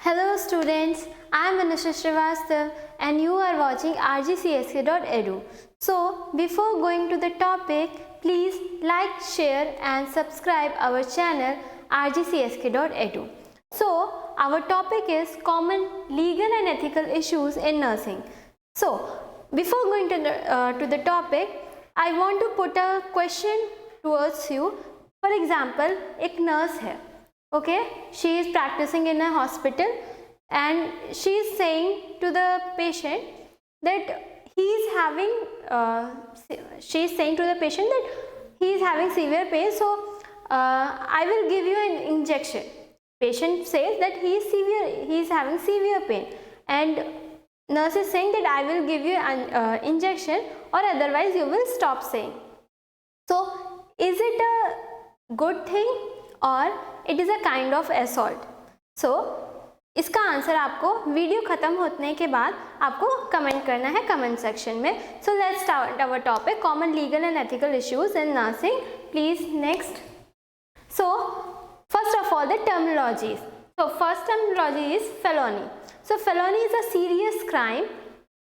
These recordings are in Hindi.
Hello students, I am Anusha Srivastav and you are watching rgcsk.edu. So before going to the topic, please like, share and subscribe our channel rgcsk.edu. So our topic is common legal and ethical issues in nursing. So before going to the topic, I want to put a question towards you. For example, एक nurse है. Okay, she is practicing in a hospital and she is saying to the patient that he is having severe pain, so I will give you an injection. Patient says that he is having severe pain and nurse is saying that I will give you an injection or otherwise you will stop saying. So is it a good thing और it is a kind of assault? So इसका आंसर आपको वीडियो ख़त्म होने के बाद आपको कमेंट करना है कमेंट सेक्शन में. So let's start our topic common legal and ethical issues in nursing. Please next. So first of all the terminologies. So first terminology is felony. So felony is a serious crime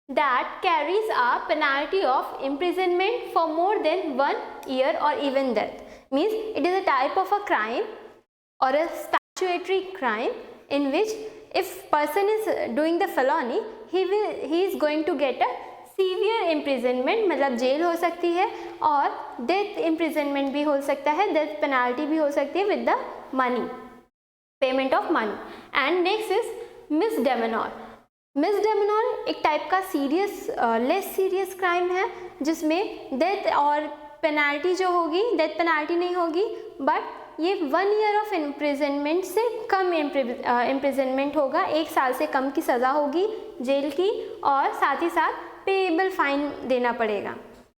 that carries a penalty of imprisonment for more than 1 year or even death. Means it is a type of a crime or a statutory crime in which if person is doing the felony, he is going to get a severe imprisonment. मतलब जेल हो सकती है और death imprisonment भी हो सकता है, death penalty भी हो सकती है with the money, payment of money. And next is misdemeanor. मिसडेमिनर एक टाइप का लेस सीरियस क्राइम है जिसमें डेथ और पेनाल्टी जो होगी, डेथ पेनाल्टी नहीं होगी बट ये 1 ईयर ऑफ इम्प्रिजनमेंट से कम इम्प्रिजनमेंट होगा. 1 साल से कम की सज़ा होगी जेल की और साथ ही साथ पेएबल फाइन देना पड़ेगा.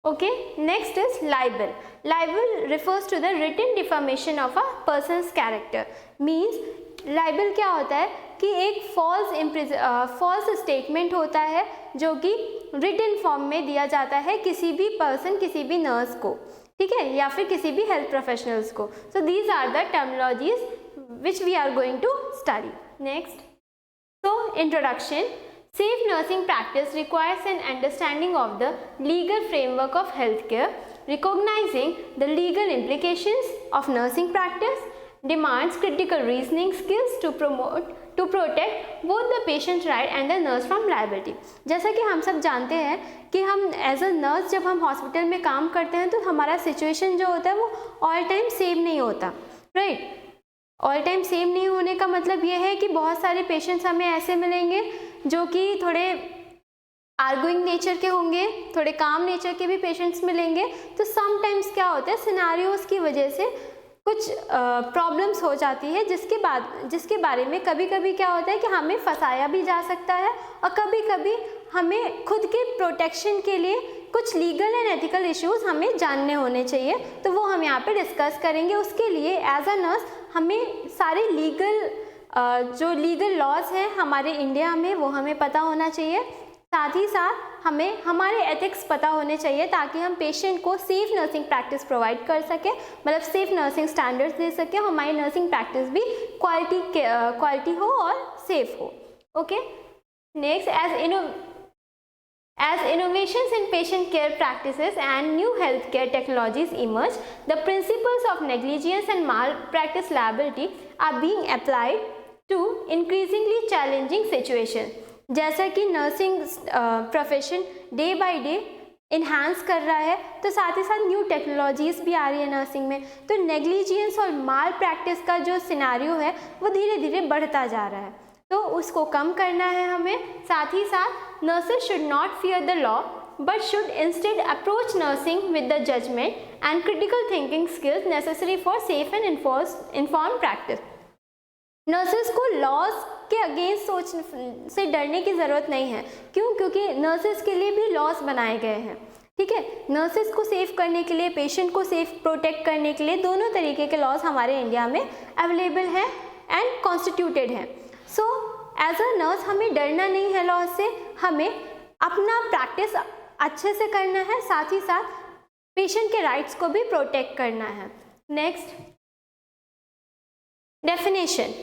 Okay, next is libel. Libel refers to the written defamation of a person's character. Means libel क्या होता है कि एक फॉल्स स्टेटमेंट होता है जो कि रिटन फॉर्म में दिया जाता है किसी भी पर्सन, किसी भी नर्स को, ठीक है, या फिर किसी भी हेल्थ प्रोफेशनल्स को. So these are the terminologies which we are going to study. Next. So introduction. Safe nursing practice requires an understanding of the legal framework of healthcare. Recognizing the legal implications of nursing practice demands critical reasoning skills to protect both the patient right and the nurse from liability. जैसा कि हम सब जानते हैं कि हम एज अ नर्स जब हम हॉस्पिटल में काम करते हैं तो हमारा सिचुएशन जो होता है वो ऑल टाइम सेम नहीं होता, राइट. ऑल टाइम सेम नहीं होने का मतलब ये है कि बहुत सारे पेशेंट्स हमें ऐसे मिलेंगे जो कि थोड़े आर्गुइंग नेचर के होंगे, थोड़े काम नेचर के भी पेशेंट्स मिलेंगे. तो समटाइम्स क्या होता है, सिनारियोज़ की वजह से कुछ प्रॉब्लम्स हो जाती है जिसके बारे में कभी कभी क्या होता है कि हमें फंसाया भी जा सकता है और कभी कभी हमें खुद के प्रोटेक्शन के लिए कुछ लीगल एंड एथिकल इश्यूज हमें जानने होने चाहिए. तो वो हम यहाँ पे डिस्कस करेंगे. उसके लिए एज अ नर्स हमें सारे जो लीगल लॉज हैं हमारे इंडिया में वो हमें पता होना चाहिए. साथ ही साथ हमें हमारे एथिक्स पता होने चाहिए ताकि हम पेशेंट को सेफ नर्सिंग प्रैक्टिस प्रोवाइड कर सकें, मतलब सेफ नर्सिंग स्टैंडर्ड्स दे सकें, हमारी नर्सिंग प्रैक्टिस भी क्वालिटी हो और सेफ हो. Okay, next. As innovations in patient care practices and new healthcare technologies emerge, the principles of negligence and malpractice liability are being applied to increasingly challenging situations. जैसा कि nursing profession day by day enhance कर रहा है तो साथ ही साथ न्यू टेक्नोलॉजीज़ भी आ रही है नर्सिंग में. तो नेग्लिजेंस और माल प्रैक्टिस का जो सिनारियो है वो धीरे धीरे बढ़ता जा रहा है, तो उसको कम करना है हमें. साथ ही साथ nurses should not fear the law but should instead approach nursing with the judgement and critical thinking skills necessary for safe and inform practice. Nurses को लॉज के अगेंस्ट से डरने की ज़रूरत नहीं है. क्यों? क्योंकि नर्सेज के लिए भी लॉज बनाए गए हैं, ठीक है. नर्सेज को सेफ करने के लिए, पेशेंट को सेफ प्रोटेक्ट करने के लिए दोनों तरीके के लॉज हमारे इंडिया में अवेलेबल हैं एंड कॉन्स्टिट्यूटेड हैं. सो एज अ नर्स हमें डरना नहीं है लॉज से, हमें अपना प्रैक्टिस अच्छे से करना है, साथ ही साथ पेशेंट के राइट्स को भी प्रोटेक्ट करना है. Next. Definition.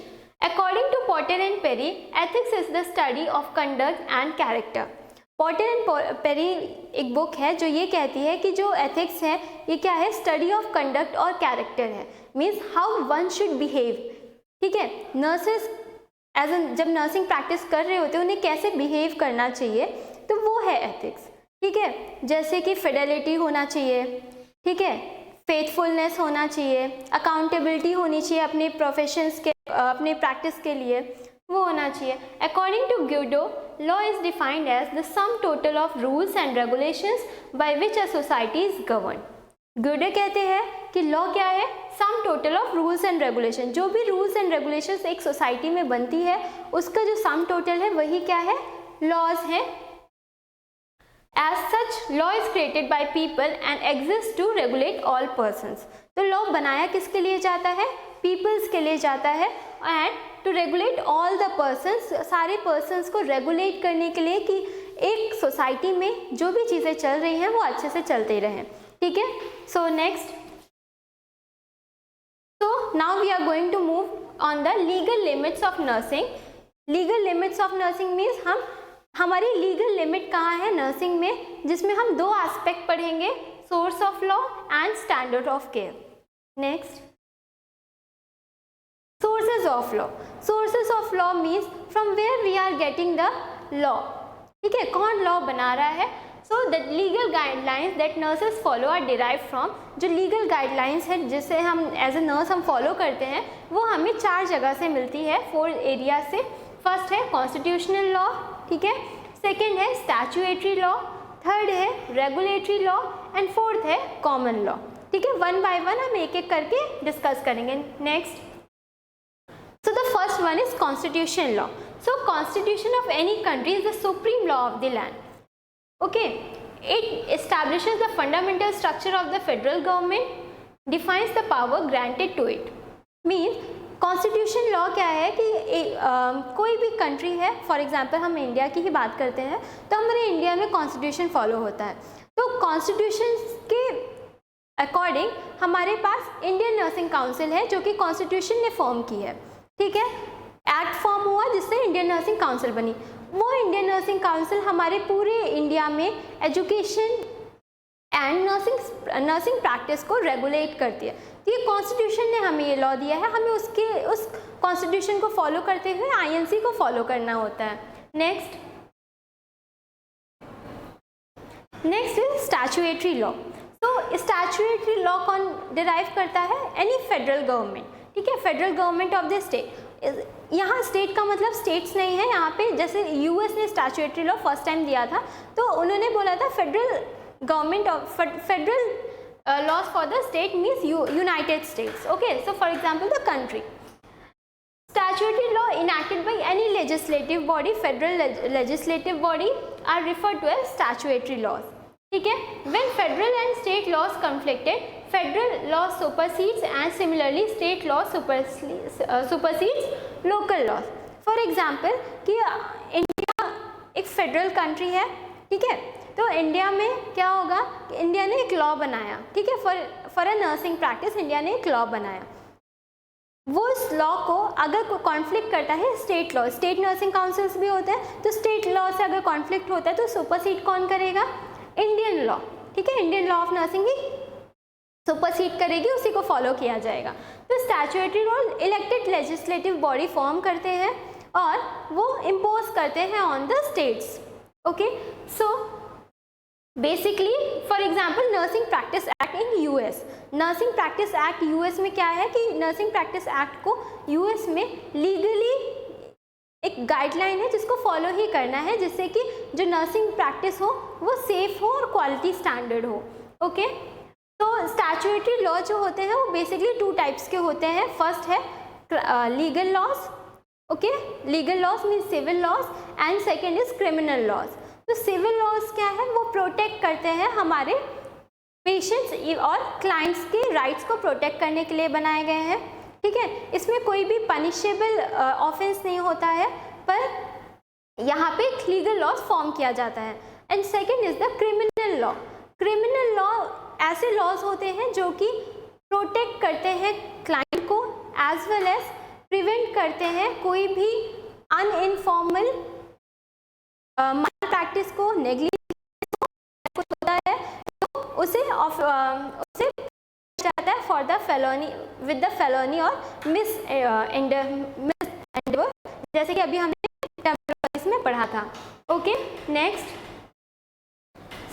According to Potter and Perry, ethics is the study of conduct and character. Potter and Perry एक बुक है जो ये कहती है कि जो एथिक्स है ये क्या है, स्टडी ऑफ कंडक्ट और कैरेक्टर है, means how one should behave. ठीक है, नर्सेस एज एन जब नर्सिंग प्रैक्टिस कर रहे होते हैं उन्हें कैसे बिहेव करना चाहिए, तो वो है एथिक्स. ठीक है, जैसे कि फिडेलिटी होना चाहिए, ठीक है, फेथफुलनेस होना चाहिए, अकाउंटेबिलिटी होनी चाहिए अपने प्रोफेशंस के अपने प्रैक्टिस के लिए, वो होना चाहिए. According to Guido, law is defined as the sum total of rules and regulations by which a society is govern. Guido कहते हैं कि लॉ क्या है, sum total of rules and regulation, जो भी रूल्स एंड रेगुलेशंस एक सोसाइटी में बनती है उसका जो सम टोटल है वही क्या है, लॉज है. As such, law is created by people and exists to regulate all persons. तो लॉ बनाया किसके लिए जाता है, पीपल्स के लिए जाता है, and to regulate all the persons, सारे पर्सन्स को रेगुलेट करने के लिए कि एक सोसाइटी में जो भी चीज़ें चल रही हैं वो अच्छे से चलते रहें. ठीक है, so next, so now we are going to move on the legal limits of nursing. Legal limits of nursing means हमारी लीगल लिमिट कहाँ है नर्सिंग में, जिसमें हम दो एस्पेक्ट पढ़ेंगे, source of law and standard of care. Next, sources of law. Sources of law means from where we are getting the law. ठीक है, कौन लॉ बना रहा है. So the legal guidelines that nurses follow are derive from, जो लीगल गाइडलाइंस है जिसे हम एज ए नर्स हम फॉलो करते हैं वो हमें 4 जगह से मिलती है, 4 एरिया से. फर्स्ट है कॉन्स्टिट्यूशनल लॉ, ठीक है, सेकेंड है स्टैच्यूटरी लॉ, थर्ड है रेगुलेटरी लॉ एंड फोर्थ है कॉमन लॉ. ठीक है, वन बाय वन हम एक एक करके डिस्कस करेंगे. Next, so the first one is constitution law. So constitution of any country is the supreme law of the land. Okay, it establishes the fundamental structure of the federal government, defines the power granted to it. Means constitution law क्या है कि कोई भी कंट्री है, फॉर एग्जांपल हम इंडिया की ही बात करते हैं तो हमारे इंडिया में कॉन्स्टिट्यूशन फॉलो होता है. तो कॉन्स्टिट्यूशन के अकॉर्डिंग हमारे पास इंडियन नर्सिंग काउंसिल है जो कि कॉन्स्टिट्यूशन ने फॉर्म की है. ठीक है, एक्ट फॉर्म हुआ जिससे इंडियन नर्सिंग काउंसिल बनी. वो इंडियन नर्सिंग काउंसिल हमारे पूरे इंडिया में एजुकेशन एंड नर्सिंग प्रैक्टिस को रेगुलेट करती है. तो ये कॉन्स्टिट्यूशन ने हमें ये लॉ दिया है, हमें उस कॉन्स्टिट्यूशन को फॉलो करते हुए आईएनसी को फॉलो करना होता है. Next is statutory law. तो स्टैच्यूटरी लॉ कौन डिराइव करता है, एनी फेडरल गवर्नमेंट. ठीक है, federal government of the state. यहाँ स्टेट का मतलब स्टेट्स नहीं है, यहाँ पे जैसे यूएस ने स्टैच्यूटरी लॉ फर्स्ट टाइम दिया था तो उन्होंने बोला था federal government of federal laws for the state means United States. Okay, so for example the country. Statutory law enacted by any legislative body, federal legislative body are referred to as statutory laws. ठीक है, when federal and state laws conflicted, federal law supersedes and similarly state law supersedes local laws. For example कि इंडिया एक फेडरल कंट्री है. ठीक है, तो इंडिया में क्या होगा कि इंडिया ने एक लॉ बनाया. ठीक है, for a nursing practice India ने एक लॉ बनाया. वो उस लॉ को अगर कोई कॉन्फ्लिक्ट करता है state law, state nursing councils भी होते हैं, तो स्टेट लॉ से अगर कॉन्फ्लिक्ट होता है तो सुपरसीड कौन करेगा, इंडियन लॉ. ठीक है, Indian law of nursing he supersede करेगी, उसी को फॉलो किया जाएगा. तो statutory law elected legislative body form करते हैं और वो इम्पोज करते हैं on the states. Okay, so basically for example nursing practice act in US. Nursing practice act US में क्या है कि नर्सिंग प्रैक्टिस एक्ट को यूएस में लीगली एक गाइडलाइन है जिसको फॉलो ही करना है, जिससे कि जो नर्सिंग प्रैक्टिस हो वो सेफ हो और क्वालिटी स्टैंडर्ड हो. ओके, तो स्टैच्यूटरी लॉ जो होते हैं वो बेसिकली 2 टाइप्स के होते हैं. फर्स्ट है legal laws. Okay, legal laws means civil laws and second is criminal laws. तो सिविल लॉज क्या है, वो प्रोटेक्ट करते हैं हमारे पेशेंट्स और क्लाइंट्स के राइट्स को प्रोटेक्ट करने के लिए बनाए गए हैं. ठीक है, इसमें कोई भी पनिशेबल ऑफेंस नहीं होता है, पर यहाँ पे एक लीगल लॉज फॉर्म किया जाता है. And second is the criminal law. Criminal law ऐसे लॉज होते हैं जो कि प्रोटेक्ट करते हैं क्लाइंट को एज वेल एज प्रिवेंट करते हैं कोई भी अनइनफॉर्मल माल प्रैक्टिस को, नेग्लिजेंस को होता है तो उसे जाता है for the felony with the felony और मिस एंडेवर, जैसे कि अभी हमने इसमें पढ़ा था। Okay, next,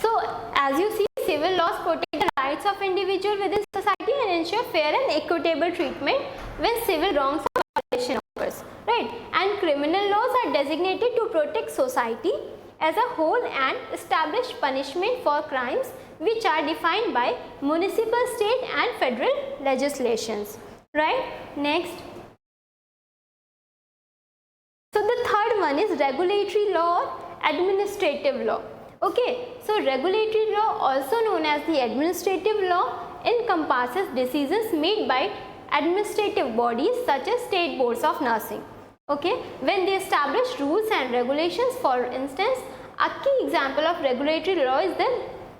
so as you see, civil laws protect the rights of individual within society and ensure fair and equitable treatment when civil wrongs or violation occurs, right? And criminal laws are designated to protect society as a whole and establish punishment for crimes which are defined by municipal, state and federal legislations, right? Next, so the third one is regulatory law or administrative law. Okay, so regulatory law, also known as the administrative law, encompasses decisions made by administrative bodies such as state boards of nursing. Okay, when they establish rules and regulations. For instance, a key example of regulatory law is the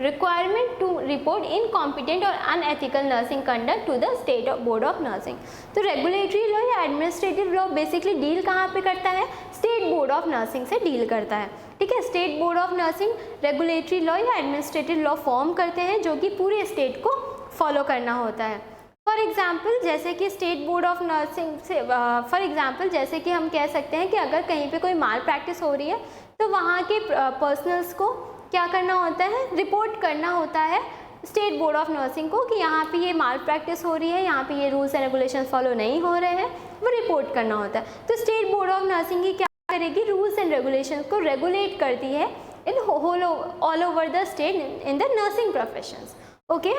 requirement to report incompetent or unethical nursing conduct to the state board of nursing. तो regulatory law या administrative law basically डील कहाँ पे करता है? स्टेट बोर्ड ऑफ नर्सिंग से डील करता है, ठीक है। State board of nursing regulatory law या एडमिनिस्ट्रेटिव लॉ फॉर्म करते हैं जो कि पूरे स्टेट को फॉलो करना होता है। फॉर एग्जाम्पल, जैसे कि स्टेट बोर्ड ऑफ नर्सिंग से फॉर एग्जाम्पल जैसे कि हम कह सकते हैं कि अगर कहीं पे कोई माल प्रैक्टिस हो रही है तो वहाँ के पर्सनल्स को क्या करना होता है? रिपोर्ट करना होता है स्टेट बोर्ड ऑफ नर्सिंग को कि यहाँ पे ये माल प्रैक्टिस हो रही है, यहाँ पे ये रूल्स एंड रेगुलेशन फॉलो नहीं हो रहे हैं, वो रिपोर्ट करना होता है। तो स्टेट बोर्ड ऑफ नर्सिंग की क्या करेगी? रूल्स एंड रेगुलेशन को रेगुलेट करती है in whole all over the state in the nursing professions. Okay,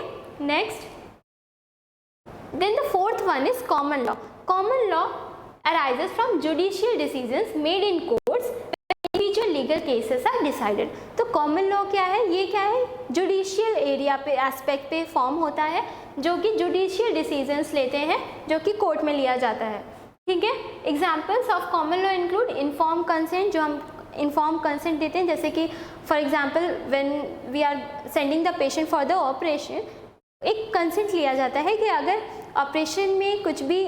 next, then the fourth one is common law. Common law arises from judicial decisions made in courts when individual legal cases are decided. तो common law क्या है? ये क्या है? जुडिशियल एरिया पे एस्पेक्ट पे फॉर्म होता है जो कि जुडिशियल डिसीजंस लेते हैं जो कि कोर्ट में लिया जाता है, ठीक है। Examples of common law include inform consent, जो हम इन्फॉर्म कंसेंट देते हैं, जैसे कि for example when we are sending the patient for the operation, एक कंसेंट लिया जाता है कि अगर ऑपरेशन में कुछ भी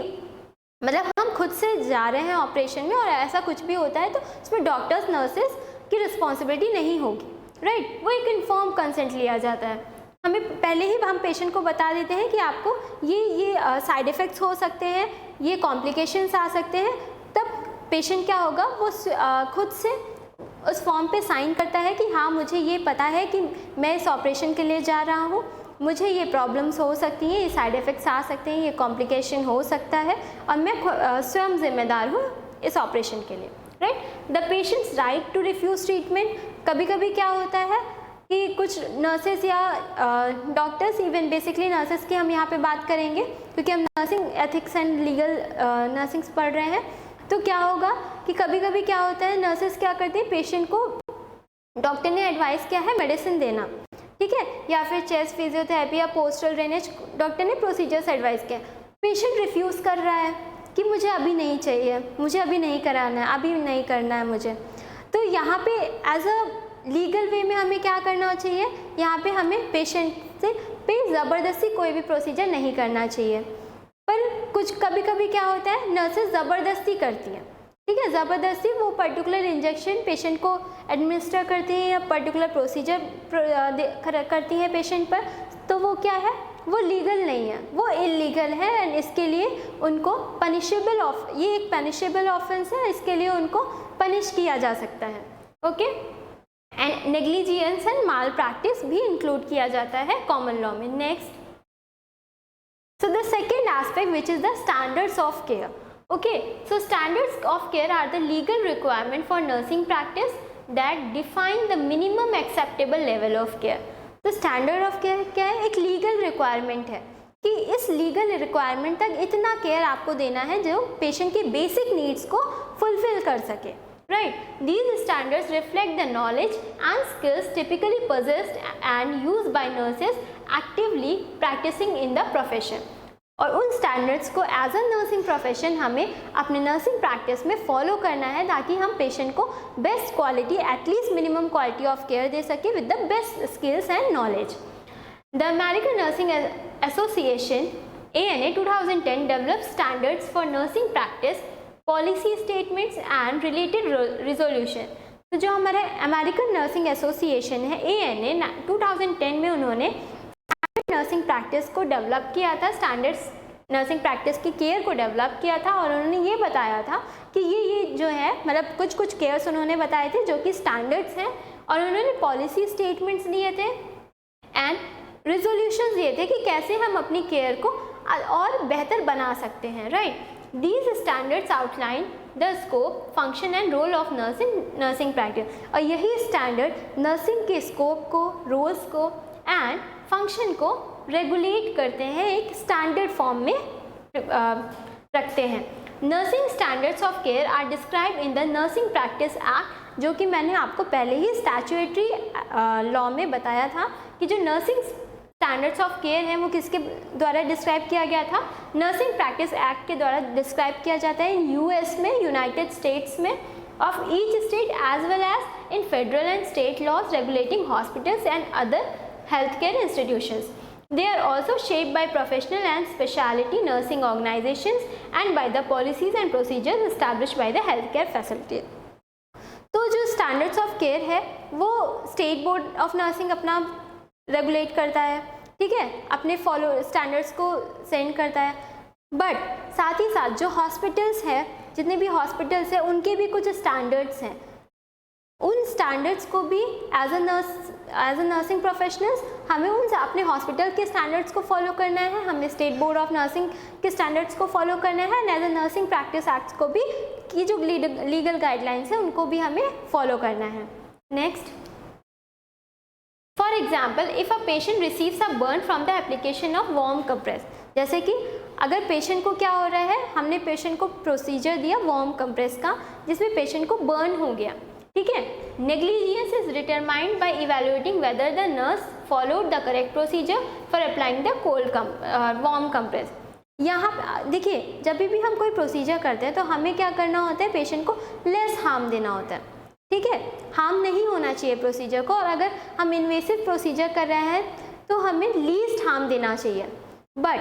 मतलब हम खुद से जा रहे हैं ऑपरेशन में और ऐसा कुछ भी होता है तो उसमें डॉक्टर्स नर्सेस की रिस्पॉन्सिबिलिटी नहीं होगी, राइट। वो एक इन्फॉर्म कंसेंट लिया जाता है। हमें पहले ही हम पेशेंट को बता देते हैं कि आपको ये साइड इफ़ेक्ट्स हो सकते हैं, ये कॉम्प्लिकेशंस आ सकते हैं, तब पेशेंट क्या होगा? वो खुद से उस फॉर्म पे साइन करता है कि हाँ मुझे ये पता है कि मैं इस ऑपरेशन के लिए जा रहा हूँ, मुझे ये प्रॉब्लम्स हो सकती हैं, ये साइड इफ़ेक्ट्स आ सकते हैं, ये कॉम्प्लिकेशन हो सकता है और मैं स्वयं जिम्मेदार हूँ इस ऑपरेशन के लिए, right. The patient's right to refuse treatment, कभी कभी क्या होता है कि कुछ नर्सेस या डॉक्टर्स, इवन बेसिकली नर्सेस की हम यहाँ पे बात करेंगे क्योंकि हम नर्सिंग एथिक्स एंड लीगल नर्सिंग्स पढ़ रहे हैं, तो क्या होगा कि कभी कभी क्या होता है, नर्सेस क्या करती है, पेशेंट को डॉक्टर ने एडवाइस किया है मेडिसिन देना, ठीक है, या फिर चेस्ट फिजियोथेरेपी या पोस्टल ड्रेनेज डॉक्टर ने प्रोसीजर्स एडवाइस किया, पेशेंट रिफ्यूज़ कर रहा है कि मुझे अभी नहीं चाहिए, मुझे अभी नहीं कराना है, अभी नहीं करना है मुझे। तो यहाँ पे एज अ लीगल वे में हमें क्या करना चाहिए? यहाँ पे हमें पेशेंट से ज़बरदस्ती कोई भी प्रोसीजर नहीं करना चाहिए। पर कुछ कभी कभी क्या होता है, नर्सेस ज़बरदस्ती करती हैं, ठीक है, ज़बरदस्ती वो पर्टिकुलर इंजेक्शन पेशेंट को एडमिनिस्टर करती है या पर्टिकुलर प्रोसीजर करती है पेशेंट पर, तो वो क्या है? वो लीगल नहीं है, वो इलीगल है एंड इसके लिए उनको पनिशेबल ये एक पनिशेबल ऑफेंस है, इसके लिए उनको पनिश किया जा सकता है। Okay, and negligence and malpractice भी इंक्लूड किया जाता है कॉमन लॉ में। Next, so the second aspect, which is the standards of care. Okay, so standards of care are the legal requirement for nursing practice that define the minimum acceptable level of care. तो स्टैंडर्ड ऑफ केयर क्या है? एक लीगल रिक्वायरमेंट है कि इस लीगल रिक्वायरमेंट तक इतना केयर आपको देना है जो पेशेंट की बेसिक नीड्स को फुलफिल कर सके, right. These standards reflect the knowledge and skills typically possessed and used by nurses actively practicing in the profession. और उन स्टैंडर्ड्स को एज अ नर्सिंग प्रोफेशन हमें अपने नर्सिंग प्रैक्टिस में फॉलो करना है ताकि हम पेशेंट को best quality, at least minimum quality of care दे सके with the best skills and knowledge. The American nursing association ANA 2010 developed standards for nursing practice, policy statements and related resolution. तो जो हमारा अमेरिकन नर्सिंग एसोसिएशन है ANA 2010 में उन्होंने नर्सिंग प्रैक्टिस को डेवलप किया था, स्टैंडर्ड्स नर्सिंग प्रैक्टिस की केयर को डेवलप किया था और उन्होंने ये बताया था कि ये जो है मतलब कुछ केयर्स उन्होंने बताए थे जो कि स्टैंडर्ड्स हैं और उन्होंने पॉलिसी स्टेटमेंट्स दिए थे एंड रिजोल्यूशंस दिए थे कि कैसे हम अपनी केयर को और बेहतर बना सकते हैं, right. These standards outline the scope, function and role of nursing practice. और यही स्टैंडर्ड नर्सिंग के स्कोप को, रोल्स को एंड फंक्शन को रेगुलेट करते हैं, एक स्टैंडर्ड फॉर्म में रखते हैं। Nursing standards of care are describe in the nursing practice act, जो कि मैंने आपको पहले ही स्टैट्यूटरी लॉ में बताया था कि जो नर्सिंग स्टैंडर्ड्स ऑफ केयर हैं वो किसके द्वारा डिस्क्राइब किया गया था, नर्सिंग प्रैक्टिस एक्ट के द्वारा डिस्क्राइब किया जाता है यूएस में, यूनाइटेड स्टेट्स में of each state as well as in federal and state laws regulating hospitals and other health care institutions. They are also shaped by professional and specialty nursing organizations and by the policies and procedures established by the healthcare facility. तो जो standards of care है वो स्टेट बोर्ड ऑफ नर्सिंग अपना रेगुलेट करता है, ठीक है, अपने फॉलो स्टैंडर्ड्स को सेंड करता है, बट साथ ही साथ जो हॉस्पिटल्स हैं, जितने भी हॉस्पिटल्स हैं उनके भी कुछ स्टैंडर्ड्स हैं, उन स्टैंडर्ड्स को भी एज अ नर्सिंग प्रोफेशनल्स हमें उन अपने हॉस्पिटल के स्टैंडर्ड्स को फॉलो करना है, हमें स्टेट बोर्ड ऑफ नर्सिंग के स्टैंडर्ड्स को फॉलो करना है and as a nursing practice acts को भी की जो लीगल गाइडलाइंस है उनको भी हमें फॉलो करना है. Next, for example if a patient receives a burn from the application of warm compress, जैसे कि अगर पेशेंट को क्या हो रहा है, हमने पेशेंट को प्रोसीजर दिया वार्म कंप्रेस का जिसमें पेशेंट को बर्न हो गया, ठीक है. Negligence is determined by evaluating whether the nurse followed the correct procedure for applying the cold warm compress. यहाँ देखिए, जब भी हम कोई प्रोसीजर करते हैं तो हमें क्या करना होता है, पेशेंट को लेस हार्म देना होता है, ठीक है, हार्म नहीं होना चाहिए प्रोसीजर को, और अगर हम इन्वेसिव प्रोसीजर कर रहे हैं तो हमें लीस्ट हार्म देना चाहिए. बट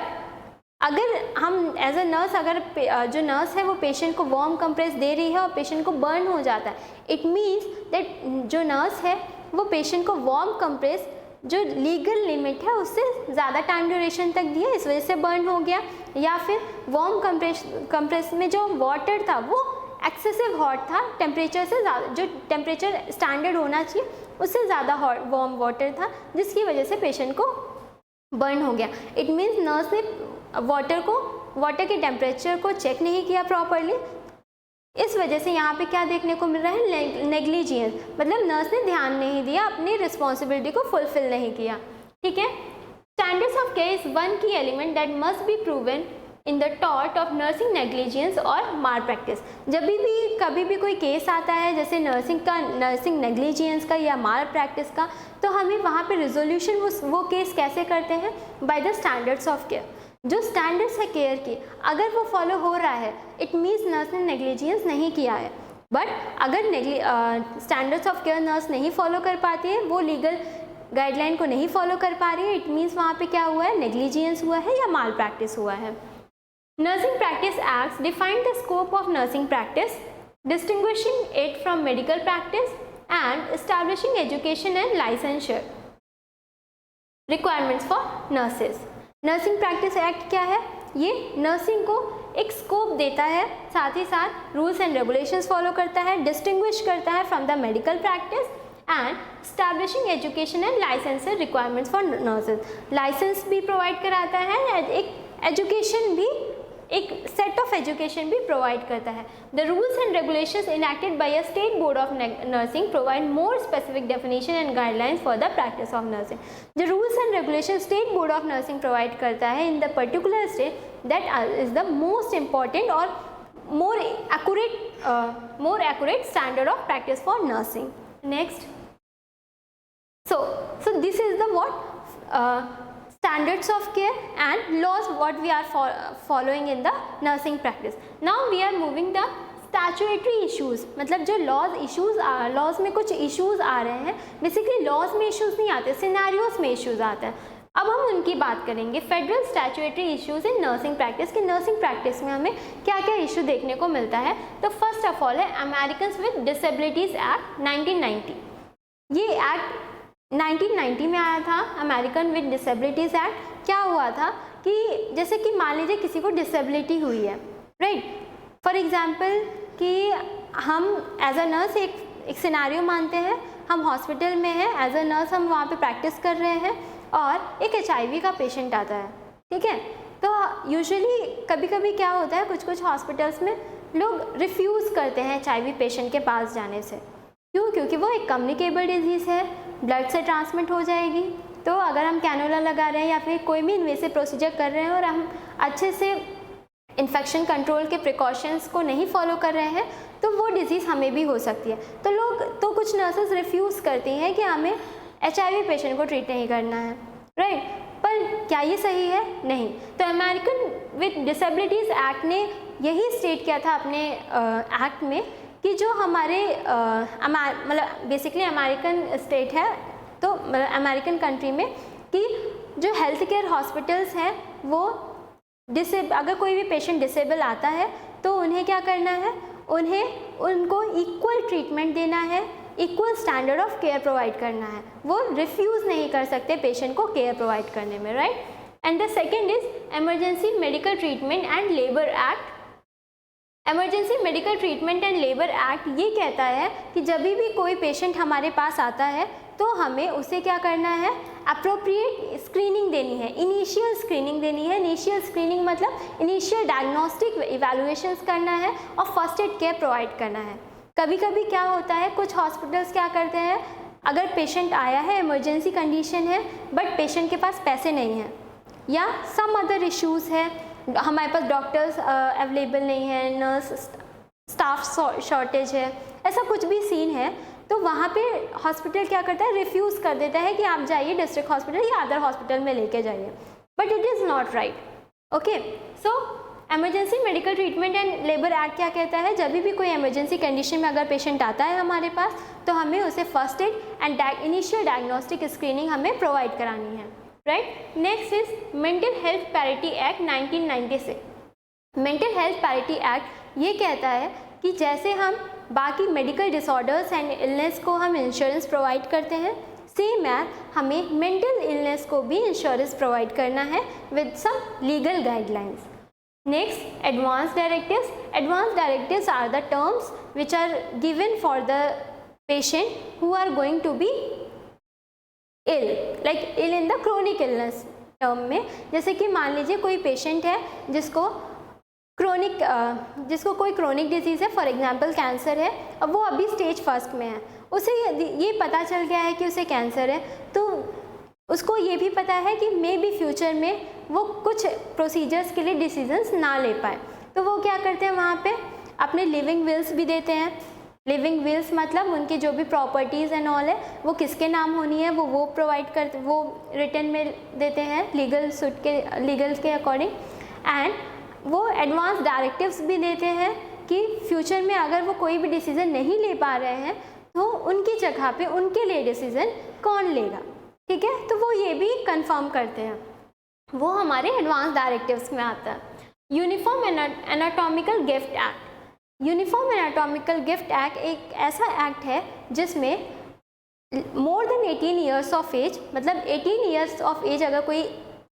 अगर हम एज अ नर्स, अगर जो नर्स है वो पेशेंट को वार्म कंप्रेस दे रही है और पेशेंट को बर्न हो जाता है, इट मीन्स दैट जो नर्स है वो पेशेंट को वार्म कंप्रेस जो लीगल लिमिट है उससे ज़्यादा टाइम ड्यूरेशन तक दिया, इस वजह से बर्न हो गया, या फिर वार्म कंप्रेस में जो वाटर था वो एक्सेसिव हॉट था, टेम्परेचर से ज़्यादा, जो टेम्परेचर स्टैंडर्ड होना चाहिए उससे ज़्यादा हॉट वार्म वाटर था जिसकी वजह से पेशेंट को बर्न हो गया. इट मीन्स नर्स ने वाटर के टेम्परेचर को चेक नहीं किया प्रॉपरली, इस वजह से यहाँ पे क्या देखने को मिल रहा है, नेग्लिजियंस, मतलब नर्स ने ध्यान नहीं दिया, अपनी रिस्पॉन्सिबिलिटी को फुलफिल नहीं किया, ठीक है. Standards of care is one key element that must be proven in the tort of nursing negligence और माल प्रैक्टिस. जब भी कभी भी कोई केस आता है जैसे नर्सिंग नेग्लिजियंस का या माल प्रैक्टिस का, तो हमें वहाँ पे रिजोल्यूशन वो केस कैसे करते हैं, by the standards of care. जो स्टैंडर्ड्स है केयर की अगर वो फॉलो हो रहा है, इट मीन्स नर्स ने नेग्लिजियंस नहीं किया है. बट अगर स्टैंडर्ड्स ऑफ केयर नर्स नहीं फॉलो कर पाती है, वो लीगल गाइडलाइन को नहीं फॉलो कर पा रही है, इट मीन्स वहाँ पे क्या हुआ है, नेग्लिजियंस हुआ है या माल प्रैक्टिस हुआ है. Nursing Practice Acts define the scope of nursing practice, distinguishing it from medical practice and establishing education and licensure requirements for nurses. Nursing Practice Act क्या है, ये नर्सिंग को एक स्कोप देता है, साथ ही साथ रूल्स एंड रेगुलेशंस फॉलो करता है, डिस्टिंग्विश करता है from the medical practice and establishing education and licensure requirements for nurses. License भी प्रोवाइड कराता है, एक एजुकेशन भी, एक सेट ऑफ एजुकेशन भी प्रोवाइड करता है. The rules and regulations enacted by a state board of nursing provide more specific definition and guidelines for the practice of nursing. जो rules and regulation state board of nursing provide करता है in the particular state, that is the most important और more accurate standard of practice for nursing. Next, so this is the standards of care and laws what we are following in the nursing practice. Now we are moving the statutory issues, मतलब जो लॉज में कुछ इश्यूज आ रहे हैं. बेसिकली लॉज में इश्यूज नहीं आते, सिनेरियोज में इश्यूज आते हैं. अब हम उनकी बात करेंगे, federal statutory issues in nursing practice, कि नर्सिंग प्रैक्टिस में हमें क्या क्या इशू देखने को मिलता है। तो फर्स्ट ऑफ ऑल है अमेरिकन विद डिसेबिलिटीज एक्ट 1990। ये एक्ट 1990 में आया था, अमेरिकन विद डिसेबिलिटीज एक्ट। क्या हुआ था कि जैसे कि मान लीजिए किसी को डिसेबिलिटी हुई है, राइट, फॉर एग्जाम्पल कि हम एज अ नर्स एक सिनेरियो मानते हैं, हम हॉस्पिटल में हैं, एज अ नर्स हम वहाँ पे प्रैक्टिस कर रहे हैं और एक HIV का पेशेंट आता है, ठीक है। तो यूजुअली कभी कभी क्या होता है, कुछ कुछ हॉस्पिटल्स में लोग रिफ्यूज़ करते हैं HIV पेशेंट के पास जाने से। क्यों? क्योंकि वो एक कम्युनिकेबल डिजीज़ है, ब्लड से ट्रांसमिट हो जाएगी। तो अगर हम कैनुला लगा रहे हैं या फिर कोई भी इन्वेसिव प्रोसीजर कर रहे हैं और हम अच्छे से इन्फेक्शन कंट्रोल के प्रिकॉशंस को नहीं फॉलो कर रहे हैं तो वो डिज़ीज़ हमें भी हो सकती है। तो कुछ नर्सेज रिफ्यूज़ करती हैं कि हमें HIV पेशेंट को ट्रीट नहीं करना है, राइट। पर क्या ये सही है? नहीं। तो अमेरिकन विद डिसेबिलिटीज़ एक्ट ने यही स्टेट किया था अपने एक्ट में कि जो हमारे मतलब बेसिकली अमेरिकन स्टेट है, तो अमेरिकन कंट्री में कि जो हेल्थ केयर हॉस्पिटल्स हैं वो अगर कोई भी पेशेंट डिसेबल आता है तो उन्हें क्या करना है, उनको इक्वल ट्रीटमेंट देना है, equal standard of care provide करना है। वो रिफ्यूज़ नहीं कर सकते पेशेंट को केयर प्रोवाइड करने में, right. And the second is emergency medical treatment and labour act. Emergency medical treatment and labour act ये कहता है कि जब भी कोई पेशेंट हमारे पास आता है तो हमें उसे क्या करना है, अप्रोप्रिएट स्क्रीनिंग देनी है, इनिशियल स्क्रीनिंग देनी है। इनिशियल स्क्रीनिंग मतलब इनिशियल डायग्नोस्टिक इवैल्यूएशंस करना है और फर्स्ट एड केयर प्रोवाइड करना है। कभी कभी क्या होता है, कुछ हॉस्पिटल्स क्या करते हैं, अगर पेशेंट आया है, इमरजेंसी कंडीशन है, बट पेशेंट के पास पैसे नहीं हैं या सम अदर इश्यूज़ है, हमारे पास डॉक्टर्स अवेलेबल नहीं है, नर्स स्टाफ शॉर्टेज है, ऐसा कुछ भी सीन है, तो वहाँ पे हॉस्पिटल क्या करता है, रिफ्यूज़ कर देता है कि आप जाइए डिस्ट्रिक्ट हॉस्पिटल या अदर हॉस्पिटल में लेके जाइए, but it is not right. Okay, so emergency medical treatment and labour act क्या कहता है, जब भी कोई इमरजेंसी कंडीशन में अगर पेशेंट आता है हमारे पास तो हमें उसे first aid and initial diagnostic screening हमें प्रोवाइड करानी है, right. Next is mental health parity act 1996। Mental health parity act ये कहता है कि जैसे हम बाकी मेडिकल डिसऑर्डर्स एंड इलनेस को हम इंश्योरेंस प्रोवाइड करते हैं, सेम एज हमें मेंटल इलनेस को भी इंश्योरेंस प्रोवाइड करना है with some legal guidelines. Next, advance directives. Advance directives are the terms which are given for the patient who are going to be ill, like ill in the chronic illness term में, जैसे कि मान लीजिए कोई पेशेंट है जिसको कोई क्रोनिक डिजीज़ है, फॉर एग्जांपल कैंसर है, अब वो अभी स्टेज फर्स्ट में है, उसे ये पता चल गया है कि उसे कैंसर है, तो उसको ये भी पता है कि मे बी फ्यूचर में वो कुछ प्रोसीजर्स के लिए डिसीजंस ना ले पाए, तो वो क्या करते हैं, वहाँ पे अपने लिविंग विल्स भी देते हैं। लिविंग विल्स मतलब उनकी जो भी प्रॉपर्टीज़ एंड ऑल है वो किसके नाम होनी है वो प्रोवाइड करते, वो रिटर्न में देते हैं लीगल के अकॉर्डिंग। एंड वो एडवांस डायरेक्टिव्स भी देते हैं कि फ्यूचर में अगर वो कोई भी डिसीज़न नहीं ले पा रहे हैं तो उनकी जगह पे उनके लिए डिसीज़न कौन लेगा, ठीक है। तो वो ये भी कंफर्म करते हैं, वो हमारे एडवांस डायरेक्टिव्स में आता है। Uniform anatomical gift act. Uniform anatomical gift act एक ऐसा एक्ट है जिसमें more than 18 years of age, मतलब 18 ईयर्स ऑफ एज अगर कोई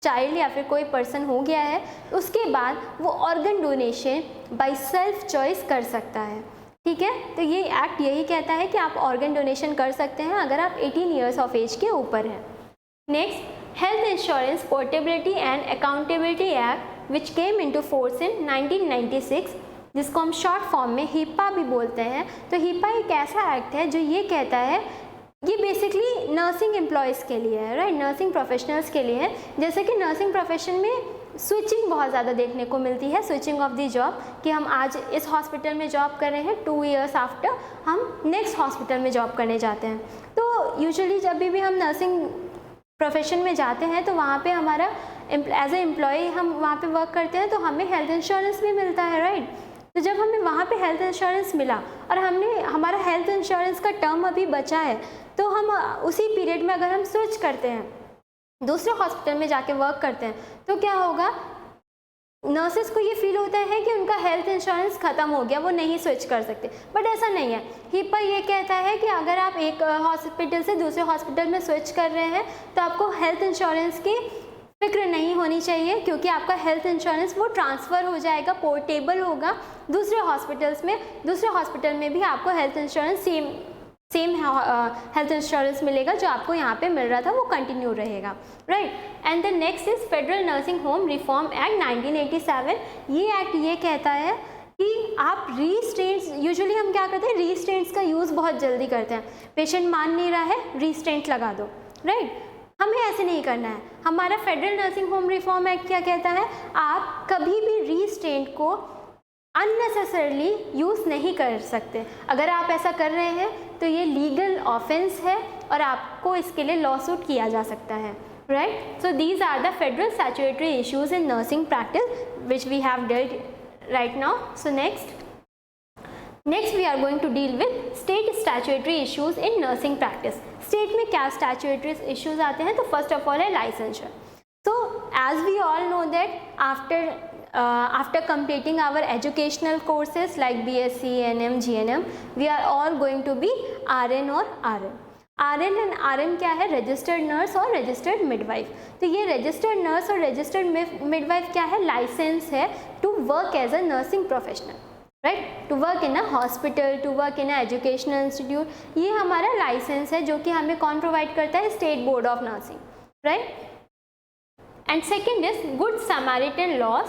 चाइल्ड या फिर कोई पर्सन हो गया है, उसके बाद वो organ donation by self choice कर सकता है, ठीक है। तो ये एक्ट यही कहता है कि आप ऑर्गन डोनेशन कर सकते हैं अगर आप 18 ईयर्स ऑफ एज के ऊपर हैं। Next, health insurance portability and accountability act which came into force in 1996, जिसको हम शॉर्ट फॉर्म में हिप्पा भी बोलते हैं। तो हिप्पा एक ऐसा एक्ट है जो ये कहता है, ये बेसिकली नर्सिंग एम्प्लॉयज़ के लिए है, राइट, नर्सिंग प्रोफेशनल्स के लिए है। जैसे कि नर्सिंग प्रोफेशन में स्विचिंग बहुत ज़्यादा देखने को मिलती है, स्विचिंग ऑफ द जॉब, कि हम आज इस हॉस्पिटल में जॉब कर रहे हैं, 2 ईयर्स आफ्टर हम नेक्स्ट हॉस्पिटल में जॉब करने जाते हैं। तो यूजुअली जब भी हम नर्सिंग प्रोफेशन में जाते हैं तो वहाँ पे हमारा एज ए एम्प्लॉय हम वहाँ पे वर्क करते हैं तो हमें हेल्थ इंश्योरेंस भी मिलता है, राइट। तो जब हमें वहाँ पे हेल्थ इंश्योरेंस मिला और हमारा हेल्थ इंश्योरेंस का टर्म अभी बचा है, तो हम उसी पीरियड में अगर हम स्विच करते हैं दूसरे हॉस्पिटल में जाके वर्क करते हैं, तो क्या होगा, नर्सेस को ये फील होता है कि उनका हेल्थ इंश्योरेंस ख़त्म हो गया, वो नहीं स्विच कर सकते, बट ऐसा नहीं है। HIPAA ये कहता है कि अगर आप एक हॉस्पिटल से दूसरे हॉस्पिटल में स्विच कर रहे हैं तो आपको हेल्थ इंश्योरेंस की फिक्र नहीं होनी चाहिए, क्योंकि आपका हेल्थ इंश्योरेंस वो ट्रांसफ़र हो जाएगा, पोर्टेबल होगा दूसरे हॉस्पिटल्स में। दूसरे हॉस्पिटल में भी आपको health insurance same health insurance मिलेगा, जो आपको यहाँ पे मिल रहा था वो कंटिन्यू रहेगा, right. And the next is federal nursing home reform act 1987। ये एक्ट ये कहता है कि आप रीस्ट्रेंट्स, यूजुअली हम क्या करते हैं, रीस्ट्रेंट्स का यूज़ बहुत जल्दी करते हैं, पेशेंट मान नहीं रहा है रीस्ट्रेंट लगा दो, राइट। हमें ऐसे नहीं करना है। हमारा federal nursing home reform act क्या कहता है, आप कभी भी रीस्ट्रेंट को अननेसेसरली यूज़ नहीं कर सकते। अगर आप ऐसा कर रहे हैं तो ये लीगल ऑफेंस है और आपको इसके लिए लॉ सूट किया जा सकता है, right. So these are the federal statutory issues in nursing practice which we have dealt right now. So next we are going to deal with state statutory issues in nursing practice. State में क्या स्टैट्यूटरी इश्यूज आते हैं, तो फर्स्ट ऑफ ऑल है licensure. So as we all know that after completing our educational courses like BSc, NM, GNM, we are all going to be RN or RN. RN and RN क्या है, रजिस्टर्ड नर्स और रजिस्टर्ड मिडवाइफ। तो ये रजिस्टर्ड नर्स और रजिस्टर्ड मिडवाइफ क्या है, लाइसेंस है to work as a nursing professional, right, to work in a hospital, to work in a educational institute. ये हमारा लाइसेंस है जो कि हमें कौन प्रोवाइड करता है, state board of nursing, right. And second is Good Samaritan laws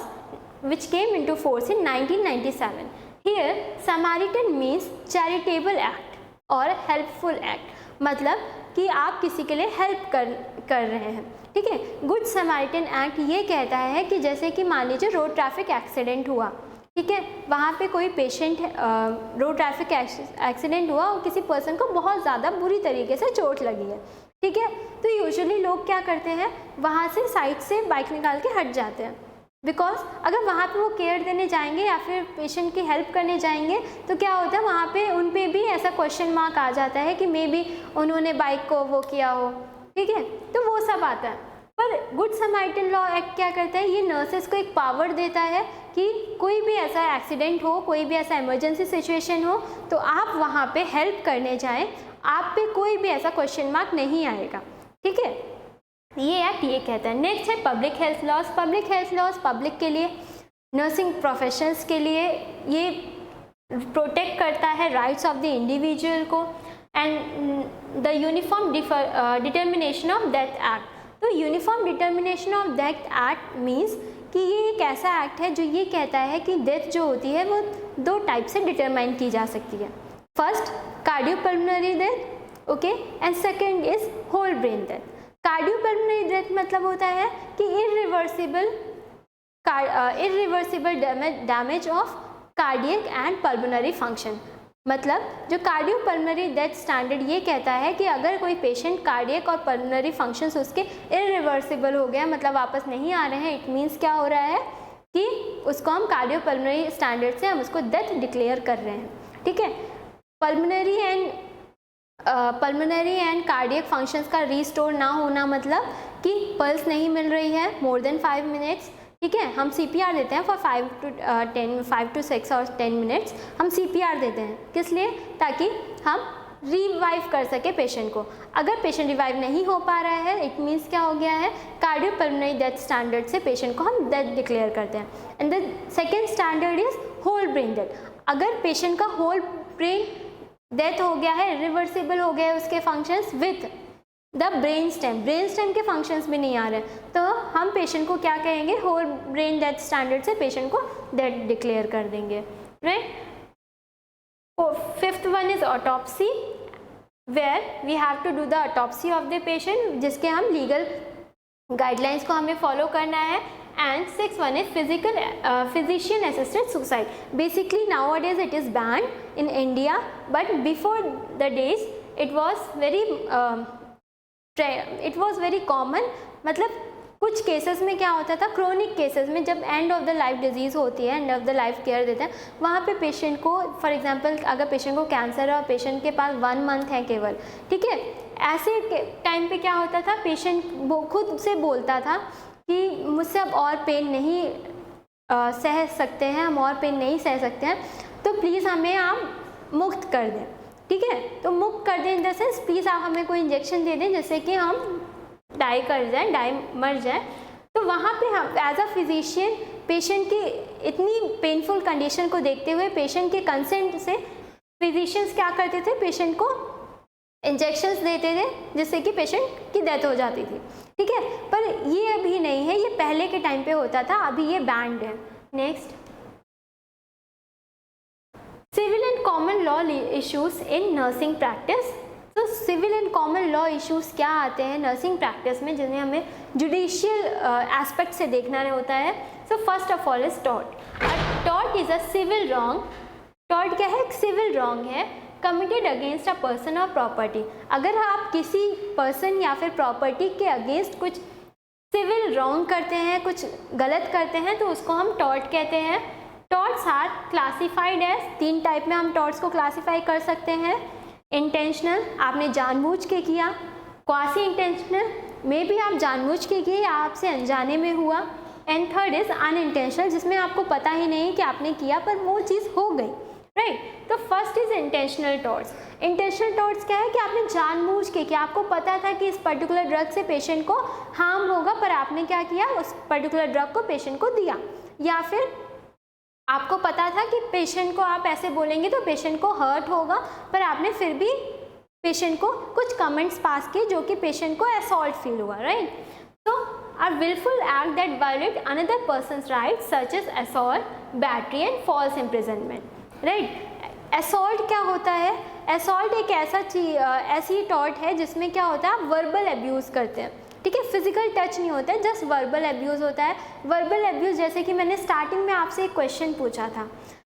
which came into force in 1997. Here Samaritan means charitable act or helpful act, मतलब कि आप किसी के लिए हेल्प कर रहे हैं, ठीक है। गुड समैरिटन एक्ट ये कहता है कि जैसे कि मान लीजिए रोड ट्रैफिक एक्सीडेंट हुआ, ठीक है, वहाँ पे कोई पेशेंट रोड ट्रैफिक एक्सीडेंट हुआ और किसी पर्सन को बहुत ज़्यादा बुरी तरीके से चोट लगी है, ठीक है। तो यूजुअली लोग क्या करते हैं, वहाँ से साइड से बाइक निकाल के हट जाते हैं, बिकॉज अगर वहाँ पे वो केयर देने जाएंगे या फिर पेशेंट की हेल्प करने जाएंगे तो क्या होता है, वहाँ पे उन पे भी ऐसा क्वेश्चन मार्क आ जाता है कि मे बी उन्होंने बाइक को वो किया हो, ठीक है, तो वो सब आता है। पर गुड समैरिटन लॉ एक्ट क्या करता है, ये नर्सेस को एक पावर देता है कि कोई भी ऐसा एक्सीडेंट हो, कोई भी ऐसा इमरजेंसी सिचुएशन हो, तो आप वहाँ पे हेल्प करने जाएं, आप पे कोई भी ऐसा क्वेश्चन मार्क नहीं आएगा, ठीक है। ये एक्ट ये कहता है। नेक्स्ट है public health laws. Public health laws public के लिए, नर्सिंग प्रोफेशनल्स के लिए ये प्रोटेक्ट करता है राइट्स ऑफ द इंडिविजुअल को and the uniform determination of death act. तो uniform determination of death act means कि ये एक ऐसा एक्ट है जो ये कहता है कि डेथ जो होती है वो दो टाइप से डिटरमाइन की जा सकती है। First cardiopulmonary death, okay, and second is whole brain death. Cardiopulmonary death मतलब होता है कि irreversible damage of cardiac and pulmonary function. मतलब जो कार्डियोपल्मोनरी डेथ स्टैंडर्ड ये कहता है कि अगर कोई पेशेंट कार्डियक और पल्मोनरी फंक्शंस उसके इरिवर्सिबल हो गया, मतलब वापस नहीं आ रहे हैं, इट मीन्स क्या हो रहा है कि उसको हम कार्डियोपल्मोनरी स्टैंडर्ड से हम उसको डेथ डिक्लेयर कर रहे हैं, ठीक है। पल्मोनरी एंड कार्डियक फंक्शंस का रीस्टोर ना होना मतलब कि पल्स नहीं मिल रही है मोर देन 5 मिनट्स, ठीक है, हम CPR देते हैं फॉर 5 to 6 और 10 मिनट्स हम CPR देते हैं, किस लिए, ताकि हम रिवाइव कर सके पेशेंट को। अगर पेशेंट रिवाइव नहीं हो पा रहा है, इट मीन्स क्या हो गया है, कार्डियोपल्मोनरी डेथ स्टैंडर्ड से पेशेंट को हम डेथ डिक्लेयर करते हैं। And the second standard is whole brain death. अगर पेशेंट का होल ब्रेन डेथ हो गया है, रिवर्सिबल हो गया है उसके functions with the brain stem के फंक्शंस भी नहीं आ रहे, तो हम पेशेंट को क्या कहेंगे, होल ब्रेन डेथ स्टैंडर्ड से पेशेंट को डेथ डिक्लेयर कर देंगे, right. Fifth one is autopsy, where we have to do the autopsy of the patient, जिसके हम लीगल गाइडलाइंस को हमें फॉलो करना है। And sixth one is physician assisted suicide. Basically nowadays it is banned in India, but before the days it was very common. मतलब कुछ केसेस में क्या होता था, क्रोनिक केसेस में जब end of the life disease होती है, end of the life care देते हैं, वहाँ पे पेशेंट को फॉर एग्जांपल अगर पेशेंट को कैंसर है और पेशेंट के पास 1 मंथ है केवल, ठीक है, ऐसे टाइम पे क्या होता था, पेशेंट खुद से बोलता था कि मुझसे अब और पेन नहीं सह सकते हैं, हम और पेन नहीं सह सकते हैं, तो प्लीज़ हमें आप मुक्त कर दें। ठीक है, तो मुक्त कर दें इन द सेंस प्लीज़ आप हमें कोई इंजेक्शन दे दें जिससे कि हम मर जाए। तो वहाँ पे हम एज अ फिजिशियन पेशेंट की इतनी पेनफुल कंडीशन को देखते हुए पेशेंट के कंसेंट से फिजिशियंस क्या करते थे, पेशेंट को इंजेक्शंस देते थे जिससे कि पेशेंट की डेथ हो जाती थी। ठीक है, पर ये अभी नहीं है, ये पहले के टाइम पे होता था, अभी ये बैंड है। Next, civil and common law issues in nursing practice. तो civil and common law issues क्या आते हैं नर्सिंग प्रैक्टिस में, जिन्हें हमें जुडिशियल एस्पेक्ट से देखना होता है। So first of all is tort. Tort is a civil wrong. Tort क्या है, एक सिविल रॉन्ग है कमिटेड अगेंस्ट अ पर्सन और प्रॉपर्टी। अगर आप किसी पर्सन या फिर प्रॉपर्टी के अगेंस्ट कुछ सिविल रॉन्ग करते हैं, कुछ गलत करते हैं, तो उसको हम टॉर्ट कहते हैं। Torts are classified as, 3 type में हम टॉर्ट्स को क्लासिफाई कर सकते हैं। इंटेंशनल, आपने जानबूझ के किया। क्वासी इंटेंशनल, में भी आप जानबूझ के किए या आपसे अनजाने में हुआ। एंड थर्ड इज अनइंटेंशनल, जिसमें आपको पता ही नहीं कि आपने किया पर वो चीज़ हो गई। राइट, तो first is intentional torts. Intentional torts क्या है कि आपने जानबूझ के किया, आपको पता था कि इस पर्टिकुलर ड्रग से पेशेंट को हार्म होगा, पर आपने क्या किया, उस पर्टिकुलर ड्रग को पेशेंट को दिया। या फिर आपको पता था कि पेशेंट को आप ऐसे बोलेंगे तो पेशेंट को हर्ट होगा, पर आपने फिर भी पेशेंट को कुछ कमेंट्स पास किए जो कि पेशेंट को असॉल्ट फील हुआ। राइट, तो a willful act that violate another person's rights such as assault, battery and false imprisonment. Right, assault क्या होता है, असॉल्ट एक ऐसी टॉर्ट है जिसमें क्या होता है, आप वर्बल एब्यूज़ करते हैं। ठीक है, फिजिकल टच नहीं होता है, जस्ट वर्बल एब्यूज़ होता है। वर्बल एब्यूज़ जैसे कि मैंने स्टार्टिंग में आपसे एक क्वेश्चन पूछा था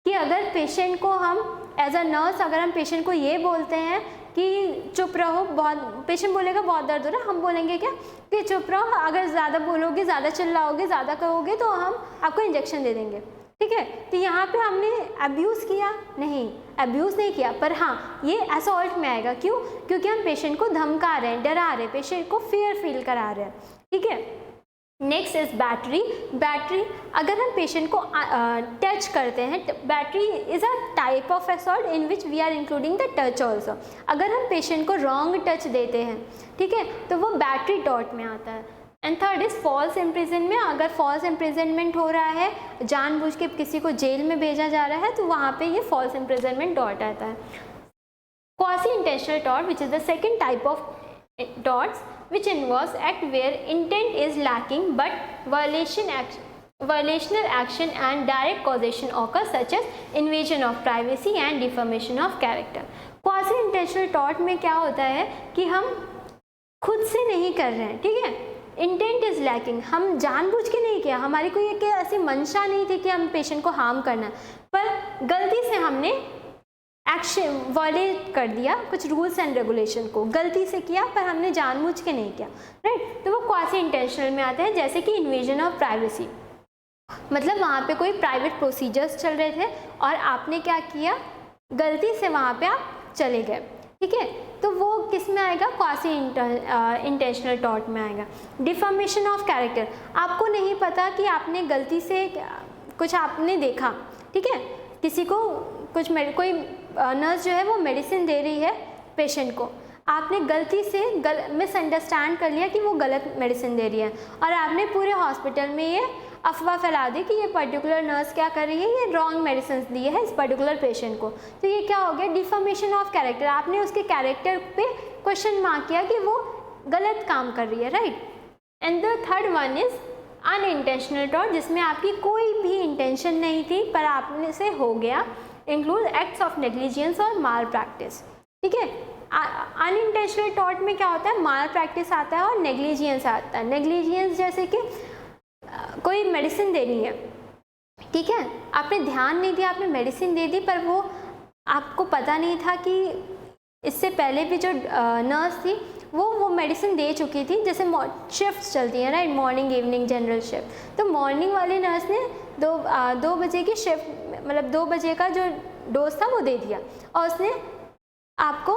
कि अगर पेशेंट को हम एज अ नर्स अगर हम पेशेंट को ये बोलते हैं कि चुप रहो, बहुत, पेशेंट बोलेगा बहुत दर्द हो रहा है, हम बोलेंगे क्या कि चुप रहो, अगर ज़्यादा बोलोगे, ज़्यादा चिल्लाओगे, ज़्यादा कहोगे तो हम आपको इंजेक्शन दे देंगे। ठीक है, तो यहाँ पे हमने अब्यूज़ किया नहीं, अब्यूज़ नहीं किया, पर हाँ ये असॉल्ट में आएगा। क्यों, क्योंकि हम पेशेंट को धमका रहे हैं, डरा रहे हैं, पेशेंट को फियर फील करा रहे हैं। ठीक है, नेक्स्ट इज बैटरी। बैटरी, अगर हम पेशेंट को टच करते हैं, battery is a type of assault in which we are including the touch also. अगर हम पेशेंट को रॉन्ग टच देते हैं, ठीक है, तो वो बैटरी टॉर्ट में आता है। And third is false imprisonment. अगर फॉल्स इम्प्रिजनमेंट हो रहा है, जानबूझ के किसी को जेल में भेजा जा रहा है, तो वहाँ पे ये फॉल्स इम्प्रिजनमेंट टॉर्ट आता है। Quasi intentional tort which is the second type of torts which involves act where intent is lacking but violational action and direct causation occurs such as invasion of privacy and defamation of character. quasi intentional tort में क्या होता है कि हम खुद से नहीं कर रहे हैं, ठीक है, इंटेंट इज लैकिंग, हम जानबूझ के नहीं किया, हमारी कोई एक ऐसी मंशा नहीं थी कि हम पेशेंट को हार्म करना है, पर गलती से हमने एक्शन वायलेट कर दिया, कुछ रूल्स एंड रेगुलेशन को गलती से किया, पर हमने जानबूझ के नहीं किया। राइट, तो वो क्वासी इंटेंशनल में आते हैं, जैसे कि इन्वेजन ऑफ प्राइवेसी, मतलब वहाँ पे कोई प्राइवेट प्रोसीजर्स चल रहे थे और आपने क्या किया, गलती से वहाँ पे आप चले गए। ठीक है, तो वो किस में आएगा, क्वासी इंटेंशनल टॉर्ट में आएगा। डिफॉर्मेशन ऑफ कैरेक्टर, आपको नहीं पता कि आपने गलती से कुछ आपने देखा, ठीक है, किसी को कुछ कोई नर्स जो है वो मेडिसिन दे रही है पेशेंट को, आपने गलती से मिसअंडरस्टैंड कर लिया कि वो गलत मेडिसिन दे रही है और आपने पूरे हॉस्पिटल में ये अफवाह फैला दी कि ये पर्टिकुलर नर्स क्या कर रही है, ये रॉन्ग मेडिसिन दी है इस पर्टिकुलर पेशेंट को। तो ये क्या हो गया, डिफॉर्मेशन ऑफ कैरेक्टर, आपने उसके कैरेक्टर पे क्वेश्चन मार्क किया कि वो गलत काम कर रही है। Right, and the third one is unintentional tort, जिसमें आपकी कोई भी इंटेंशन नहीं थी पर आपने से हो गया, इंक्लूड एक्ट्स ऑफ नेग्लिजेंस और माल प्रैक्टिस। ठीक है, अनइंटेंशनल टॉर्ट में क्या होता है, माल प्रैक्टिस आता है और नेग्लिजियंस आता है। नेग्लिजियंस जैसे कि कोई मेडिसिन देनी है, ठीक है, आपने ध्यान नहीं दिया, आपने मेडिसिन दे दी, पर वो आपको पता नहीं था कि इससे पहले भी जो नर्स थी वो मेडिसिन दे चुकी थी। जैसे शिफ्ट्स चलती हैं, right, morning evening general shift, तो मॉर्निंग वाली नर्स ने 2 बजे की शिफ्ट, मतलब 2 बजे का जो डोज था वो दे दिया और उसने आपको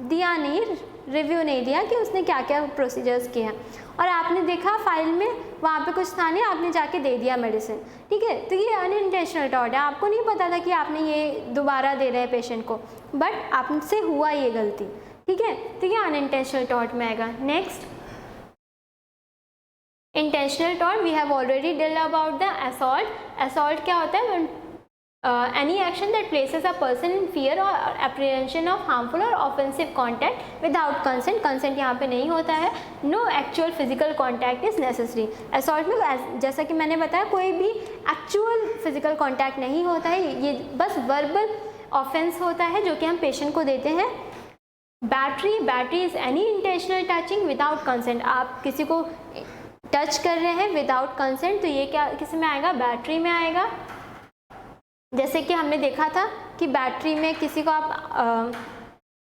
दिया नहीं, रिव्यू नहीं दिया कि उसने क्या क्या प्रोसीजर्स किए हैं, और आपने देखा फाइल में वहाँ पे कुछ था नहीं, आपने जाके दे दिया मेडिसिन, ठीक है, तो ये अनइंटेंशनल टॉट है, आपको नहीं पता था कि आपने ये दोबारा दे रहे हैं पेशेंट को, बट आपसे हुआ ये गलती, ठीक है, तो ये अनइंटेंशनल टॉट में आएगा। नेक्स्ट इंटेंशनल टॉट, we have already deal about the assault. Assault क्या होता है? any action that places a person in fear or apprehension of harmful or offensive contact without consent, consent यहाँ पे नहीं होता है, no actual physical contact is necessary। assault में जैसा कि मैंने बताया कोई भी actual physical contact नहीं होता है, ये बस verbal offense होता है जो कि हम पेशेंट को देते हैं। Battery, battery is any intentional touching without consent, आप किसी को टच कर रहे हैं विदाउट कंसेंट, तो ये क्या किस में आएगा? बैटरी में आएगा। जैसे कि हमने देखा था कि बैटरी में किसी को आप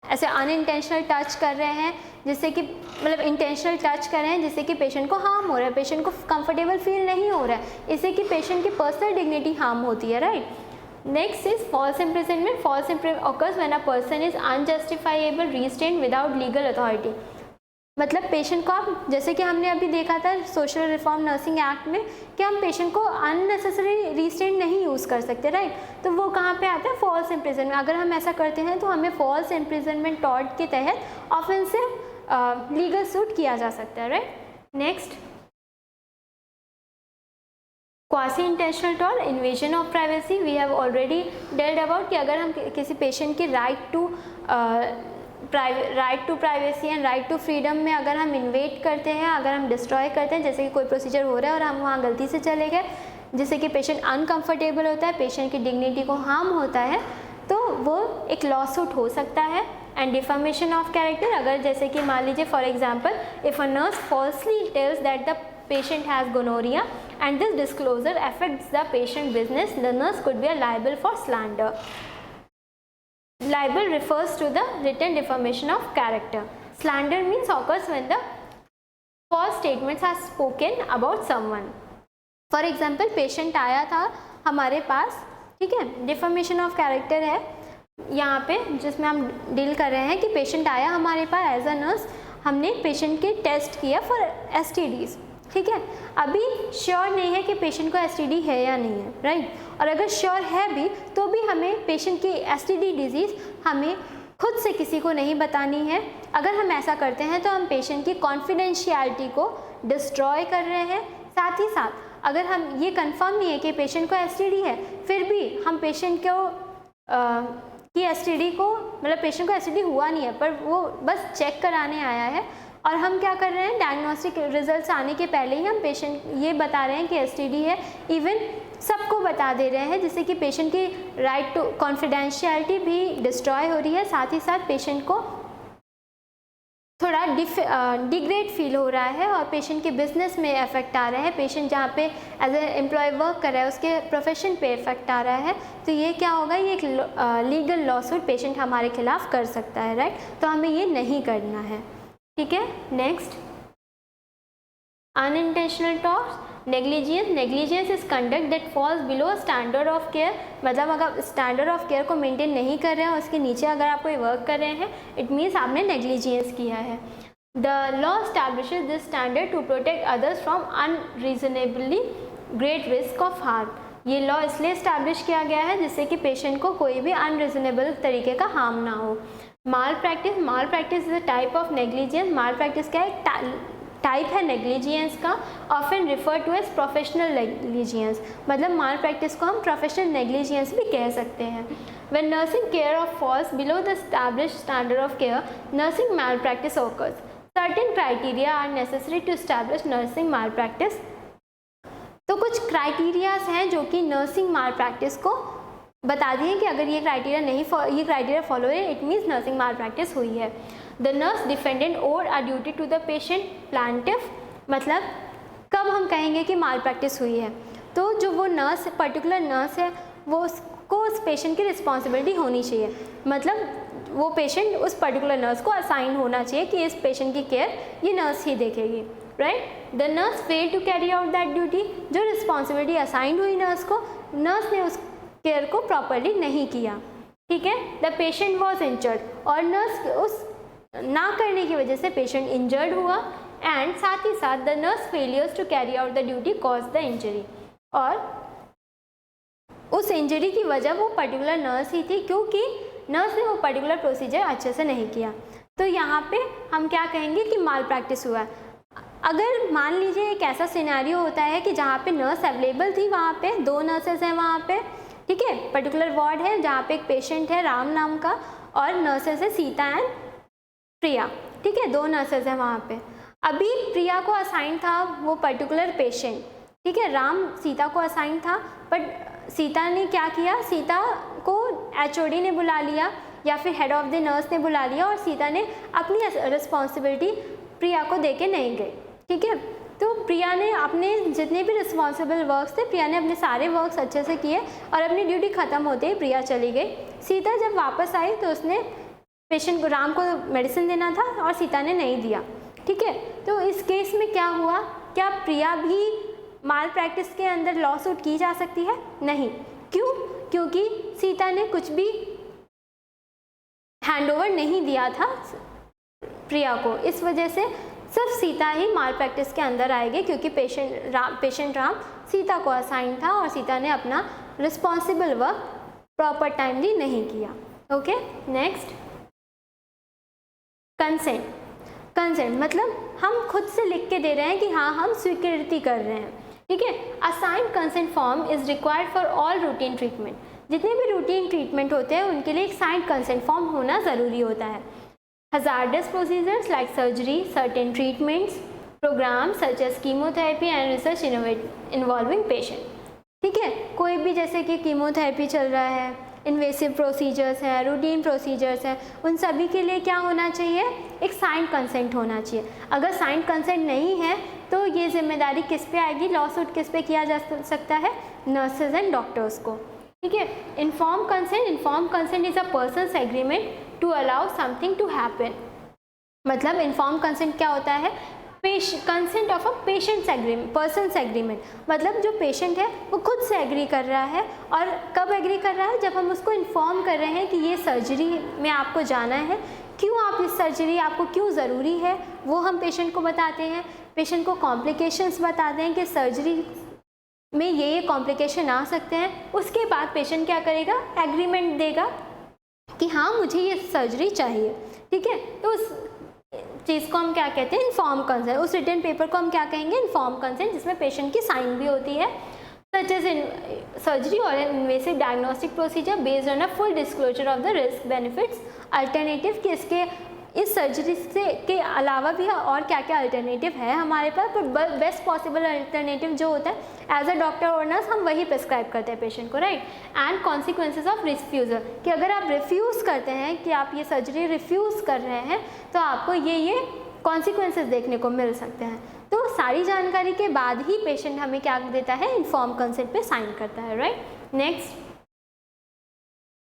ऐसे अनइंटेंशनल टच कर रहे हैं, जिससे कि मतलब इंटेंशनल टच कर रहे हैं जिससे कि पेशेंट को हार्म हो रहा है, पेशेंट को कंफर्टेबल फील नहीं हो रहा है, इससे कि पेशेंट की पर्सनल डिग्निटी हार्म होती है, right. Next is false imprisonment. False imprisonment occurs when a person is unjustifiable restrained without legal authority। मतलब पेशेंट को आप, जैसे कि हमने अभी देखा था सोशल रिफॉर्म नर्सिंग एक्ट में कि हम पेशेंट को अननेसेसरी रिस्ट्रेंट नहीं यूज़ कर सकते, राइट, तो वो कहाँ पे आता है? False imprisonment. अगर हम ऐसा करते हैं तो हमें फॉल्स इम्प्रिजनमेंट टॉर्ट के तहत ऑफेंसिव लीगल सूट किया जा सकता है, right. Next quasi intentional tort, invasion of privacy. We have already dealt about कि अगर हम किसी पेशेंट की right to privacy and right to freedom में अगर हम इन्वेट करते हैं, अगर हम डिस्ट्रॉय करते हैं, जैसे कि कोई प्रोसीजर हो रहा है और हम वहाँ गलती से चले गए, जिससे कि पेशेंट अनकंफर्टेबल होता है, पेशेंट की डिग्निटी को हार्म होता है, तो वो एक लॉ सूट हो सकता है। एंड डिफामेशन ऑफ कैरेक्टर, अगर जैसे कि मान लीजिए for example if a nurse falsely tells that the patient has gonorrhea and this disclosure affects the patient business, the nurse could be liable for slander. Libel refers to the written defamation of character. Slander means occurs when the false statements are spoken about someone. For example, patient आया था हमारे पास, ठीक है, डिफामेशन ऑफ कैरेक्टर है यहाँ पे जिसमें हम डील कर रहे हैं कि पेशेंट आया हमारे पास एज अ नर्स, हमने पेशेंट के टेस्ट किया फॉर STDs, ठीक है, अभी श्योर नहीं है कि पेशेंट को STD है या नहीं है, राइट, और अगर श्योर है भी तो भी हमें पेशेंट की STD डिजीज़ हमें खुद से किसी को नहीं बतानी है। अगर हम ऐसा करते हैं तो हम पेशेंट की कॉन्फिडेंशियलिटी को डिस्ट्रॉय कर रहे हैं। साथ ही साथ अगर हम ये कंफर्म नहीं है कि पेशेंट को STD है, फिर भी हम पेशेंट को कि STD को मतलब पेशेंट को STD हुआ नहीं है पर वो बस चेक कराने आया है, और हम क्या कर रहे हैं, डायग्नोस्टिक रिजल्ट्स आने के पहले ही हम पेशेंट ये बता रहे हैं कि STD है, इवन सबको बता दे रहे हैं, जिससे कि पेशेंट की राइट टू कॉन्फिडेंशियलिटी भी डिस्ट्रॉय हो रही है। साथ ही साथ पेशेंट को थोड़ा डिग्रेड फील हो रहा है और पेशेंट के बिजनेस में इफेक्ट आ रहा है, पेशेंट जहाँ पे एज ए एम्प्लॉय वर्क कर रहा है उसके प्रोफेशन पे इफेक्ट आ रहा है, तो ये क्या होगा, ये एक लीगल लॉसूट पेशेंट हमारे खिलाफ कर सकता है, राइट, तो हमें ये नहीं करना है, ठीक है। Next unintentional tort, negligence. Negligence is conduct that falls below standard of care, मतलब अगर स्टैंडर्ड ऑफ केयर को मेंटेन नहीं कर रहे हैं, उसके नीचे अगर आप कोई वर्क कर रहे हैं, इट मीन्स आपने नेग्लिजियंस किया है। The law establishes this standard to protect others from unreasonably great risk of harm. ये लॉ इसलिए इस्टेब्लिश किया गया है जिससे कि पेशेंट को कोई भी अनरीजनेबल तरीके का हार्म ना हो। Malpractice, malpractice is a type of negligence. Malpractice क्या है, टाइप है नेग्लिजियंस का, often refer to as professional negligence, मतलब माल प्रैक्टिस को हम प्रोफेशनल नेग्लिजियंस भी कह सकते हैं। When nursing care of falls below the established standard of care, nursing mall practice occurs. Certain criteria are necessary to establish nursing malpractice. तो कुछ क्राइटेरियाज हैं जो कि नर्सिंग माल प्रैक्टिस को बता दिए कि अगर ये क्राइटेरिया फॉलो है, it means nursing malpractice हुई है। The nurse defendant over a duty to the patient plaintiff, मतलब कब हम कहेंगे कि माल प्रैक्टिस हुई है, तो जो वो नर्स पर्टिकुलर नर्स है वो उसको उस पेशेंट की रिस्पॉन्सिबिलिटी होनी चाहिए, मतलब वो पेशेंट उस पर्टिकुलर नर्स को असाइन होना चाहिए कि इस पेशेंट की केयर ये नर्स ही देखेगी, right. The nurse fail to carry out that duty, जो रिस्पॉन्सिबिलिटी असाइन हुई नर्स को, नर्स ने उस केयर को प्रॉपरली नहीं किया, ठीक है। द पेशेंट वॉज इंजर्ड, और नर्स उस ना करने की वजह से पेशेंट इंजर्ड हुआ एंड साथ ही साथ the nurse failures to carry out the duty cause the injury, और उस इंजरी की वजह वो पर्टिकुलर नर्स ही थी क्योंकि नर्स ने वो पर्टिकुलर प्रोसीजर अच्छे से नहीं किया। तो यहाँ पे हम क्या कहेंगे कि माल प्रैक्टिस हुआ। अगर मान लीजिए एक ऐसा सिनेरियो होता है कि जहाँ पे नर्स अवेलेबल थी, वहाँ पे 2 नर्सेज हैं वहाँ पे, ठीक है, पर्टिकुलर वार्ड है जहाँ पे एक पेशेंट है राम नाम का और नर्सेज है सीता एंड प्रिया, ठीक है, 2 नर्सेज हैं वहाँ पे। अभी प्रिया को असाइन था वो पर्टिकुलर पेशेंट, ठीक है, राम सीता को असाइन था, बट सीता ने क्या किया, सीता को HOD ने बुला लिया या फिर हेड ऑफ द नर्स ने बुला लिया और सीता ने अपनी रिस्पॉन्सिबिलिटी प्रिया को दे के नहीं गई, ठीक है। तो प्रिया ने अपने जितने भी रिस्पॉन्सिबल वर्क्स थे, प्रिया ने अपने सारे वर्क्स अच्छे से किए और अपनी ड्यूटी ख़त्म होते ही प्रिया चली गई। सीता जब वापस आई तो उसने पेशेंट को, राम को मेडिसिन देना था और सीता ने नहीं दिया, ठीक है। तो इस केस में क्या हुआ, क्या प्रिया भी माल प्रैक्टिस के अंदर लॉ सूट की जा सकती है? नहीं। क्यों? क्योंकि सीता ने कुछ भी हैंडओवर नहीं दिया था प्रिया को, इस वजह से सिर्फ सीता ही माल प्रैक्टिस के अंदर आएगी क्योंकि पेशेंट राम सीता को असाइन था और सीता ने अपना रिस्पॉन्सिबल वर्क प्रॉपर टाइमली नहीं किया। Okay, next consent. कंसेंट मतलब हम खुद से लिख के दे रहे हैं कि हाँ हम स्वीकृति कर रहे हैं, ठीक है। Assigned consent form is required for all routine treatment. जितने भी रूटीन ट्रीटमेंट होते हैं उनके लिए एक साइंड कंसेंट फॉर्म होना ज़रूरी होता है। Hazardous procedures like surgery, certain treatments, programs such as chemotherapy and research involving patient, ठीक है। कोई भी जैसे कि कीमोथेरेपी चल रहा है, इन्वेसिव प्रोसीजर्स है, रूटीन प्रोसीजर्स है, उन सभी के लिए क्या होना चाहिए, एक साइंड कंसेंट होना चाहिए। अगर साइंड कंसेंट नहीं है तो ये जिम्मेदारी किस पे आएगी, लॉ सूट किस पे किया जा सकता है, नर्सेज एंड डॉक्टर्स को, ठीक है। Inform consent is a person's agreement to allow something to happen. मतलब इन्फॉर्म कंसेंट क्या होता है, consent of a patient's agreement, person's agreement. मतलब जो पेशेंट है वो खुद से एग्री कर रहा है, और कब एग्री कर रहा है, जब हम उसको इन्फॉर्म कर रहे हैं कि ये सर्जरी में आपको जाना है, क्यों आप इस सर्जरी आपको क्यों ज़रूरी है वो हम पेशेंट को बताते हैं, पेशेंट को कॉम्प्लिकेशंस बताते हैं कि सर्जरी में ये कॉम्प्लिकेशन आ सकते हैं। उसके बाद पेशेंट क्या करेगा, एग्रीमेंट देगा कि हाँ मुझे ये सर्जरी चाहिए, ठीक है। तो उस चीज़ को हम क्या कहते हैं, इन्फॉर्म कंसेंट। उस रिटन पेपर को हम क्या कहेंगे, इन्फॉर्म कंसेंट, जिसमें पेशेंट की साइन भी होती है, सच एज सर्जरी और invasive diagnostic procedure based on a full disclosure of the risk benefits alternative, कि इसके इस सर्जरी से के अलावा भी और क्या क्या अल्टरनेटिव है हमारे पास, पर बेस्ट पॉसिबल अल्टरनेटिव जो होता है एज अ डॉक्टर और नर्स हम वही प्रिस्क्राइब करते हैं पेशेंट को, right. And consequences of refusal, कि अगर आप रिफ्यूज़ करते हैं, कि आप ये सर्जरी रिफ्यूज़ कर रहे हैं तो आपको ये कॉन्सिक्वेंसेज देखने को मिल सकते हैं। तो सारी जानकारी के बाद ही पेशेंट हमें क्या देता है, इन्फॉर्म कंसेंट पे साइन करता है, right. Next,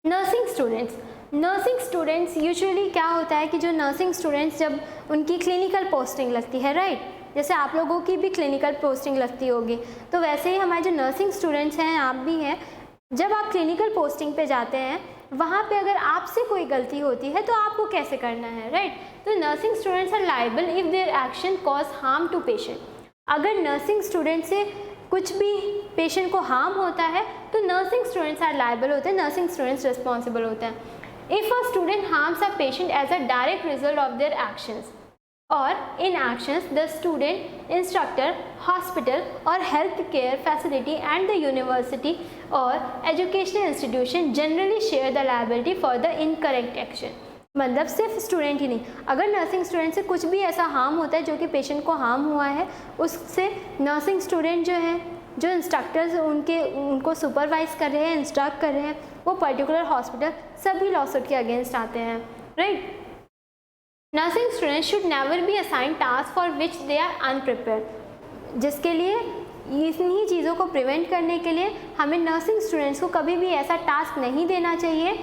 nursing students. Nursing students usually क्या होता है कि जो नर्सिंग स्टूडेंट्स जब उनकी क्लिनिकल पोस्टिंग लगती है, राइट, जैसे आप लोगों की भी क्लिनिकल पोस्टिंग लगती होगी, तो वैसे ही हमारे जो नर्सिंग स्टूडेंट्स हैं, आप भी हैं, जब आप क्लिनिकल पोस्टिंग पे जाते हैं वहाँ पे अगर आपसे कोई गलती होती है तो आपको कैसे करना है, राइट। तो nursing students are liable if their action cause harm to patient. अगर नर्सिंग स्टूडेंट से कुछ भी पेशेंट को हार्म होता है तो नर्सिंग स्टूडेंट्स आर लायबल होते हैं, नर्सिंग स्टूडेंट्स रिस्पॉन्सिबल होते हैं। If a student harms a patient as a direct result of their actions or inactions, the student, instructor, hospital or health care facility and the university or educational institution generally share the liability for the incorrect action. मतलब सिर्फ स्टूडेंट ही नहीं, अगर नर्सिंग स्टूडेंट से कुछ भी ऐसा हार्म होता है जो कि पेशेंट को हार्म हुआ है, उससे नर्सिंग स्टूडेंट जो है, जो इंस्ट्रक्टर्स उनको सुपरवाइज कर रहे हैं, इंस्ट्रक्ट कर रहे हैं, वो पर्टिकुलर हॉस्पिटल, सभी लॉसूट के अगेंस्ट आते हैं, right. Nursing students should never be assign task for which they are unprepared. जिसके लिए इन्हीं चीज़ों को प्रिवेंट करने के लिए हमें नर्सिंग स्टूडेंट्स को कभी भी ऐसा टास्क नहीं देना चाहिए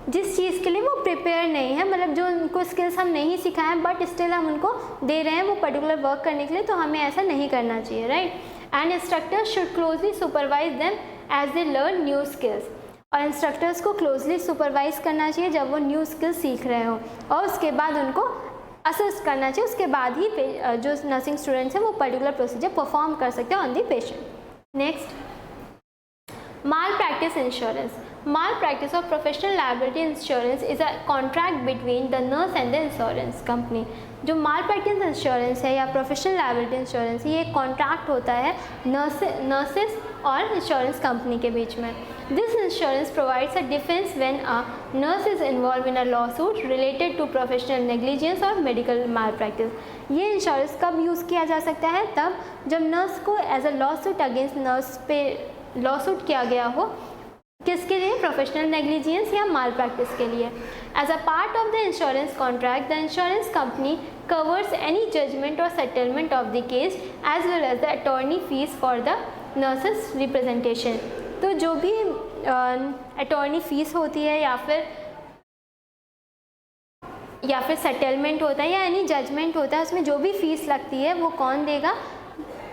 जिस चीज़ के लिए वो प्रिपेयर नहीं है, मतलब जो उनको स्किल्स हम नहीं सिखाएं बट स्टिल हम उनको दे रहे हैं वो पर्टिकुलर वर्क करने के लिए, तो हमें ऐसा नहीं करना चाहिए, right. And instructors should closely supervise them as they learn new skills. और इंस्ट्रक्टर्स को क्लोजली सुपरवाइज करना चाहिए जब वो न्यू स्किल सीख रहे हो, और उसके बाद उनको असिस्ट करना चाहिए, उसके बाद ही जो नर्सिंग स्टूडेंट्स हैं वो पर्टिकुलर प्रोसीजर परफॉर्म कर सकते हैं on the patient. Next, malpractice insurance. Malpractice or professional liability insurance is a contract between the nurse and the insurance company. जो malpractice insurance है या professional liability insurance, ये एक कॉन्ट्रैक्ट होता है नर्सेस और इंश्योरेंस कंपनी के बीच में। This insurance provides a defense when a nurse is involved in a lawsuit related to professional negligence or medical malpractice. ये इंश्योरेंस कब यूज़ किया जा सकता है? तब जब नर्स को as a lawsuit against nurse पे लॉसूट किया गया हो, किसके लिए? प्रोफेशनल नेग्लिजेंस या माल प्रैक्टिस के लिए। As a part of the insurance contract, the insurance company covers any judgment और settlement of the case as well as the attorney fees for the nurses representation. तो जो भी अटॉर्नी फीस होती है या फिर सेटलमेंट होता है या एनी जजमेंट होता है, उसमें जो भी फीस लगती है वो कौन देगा?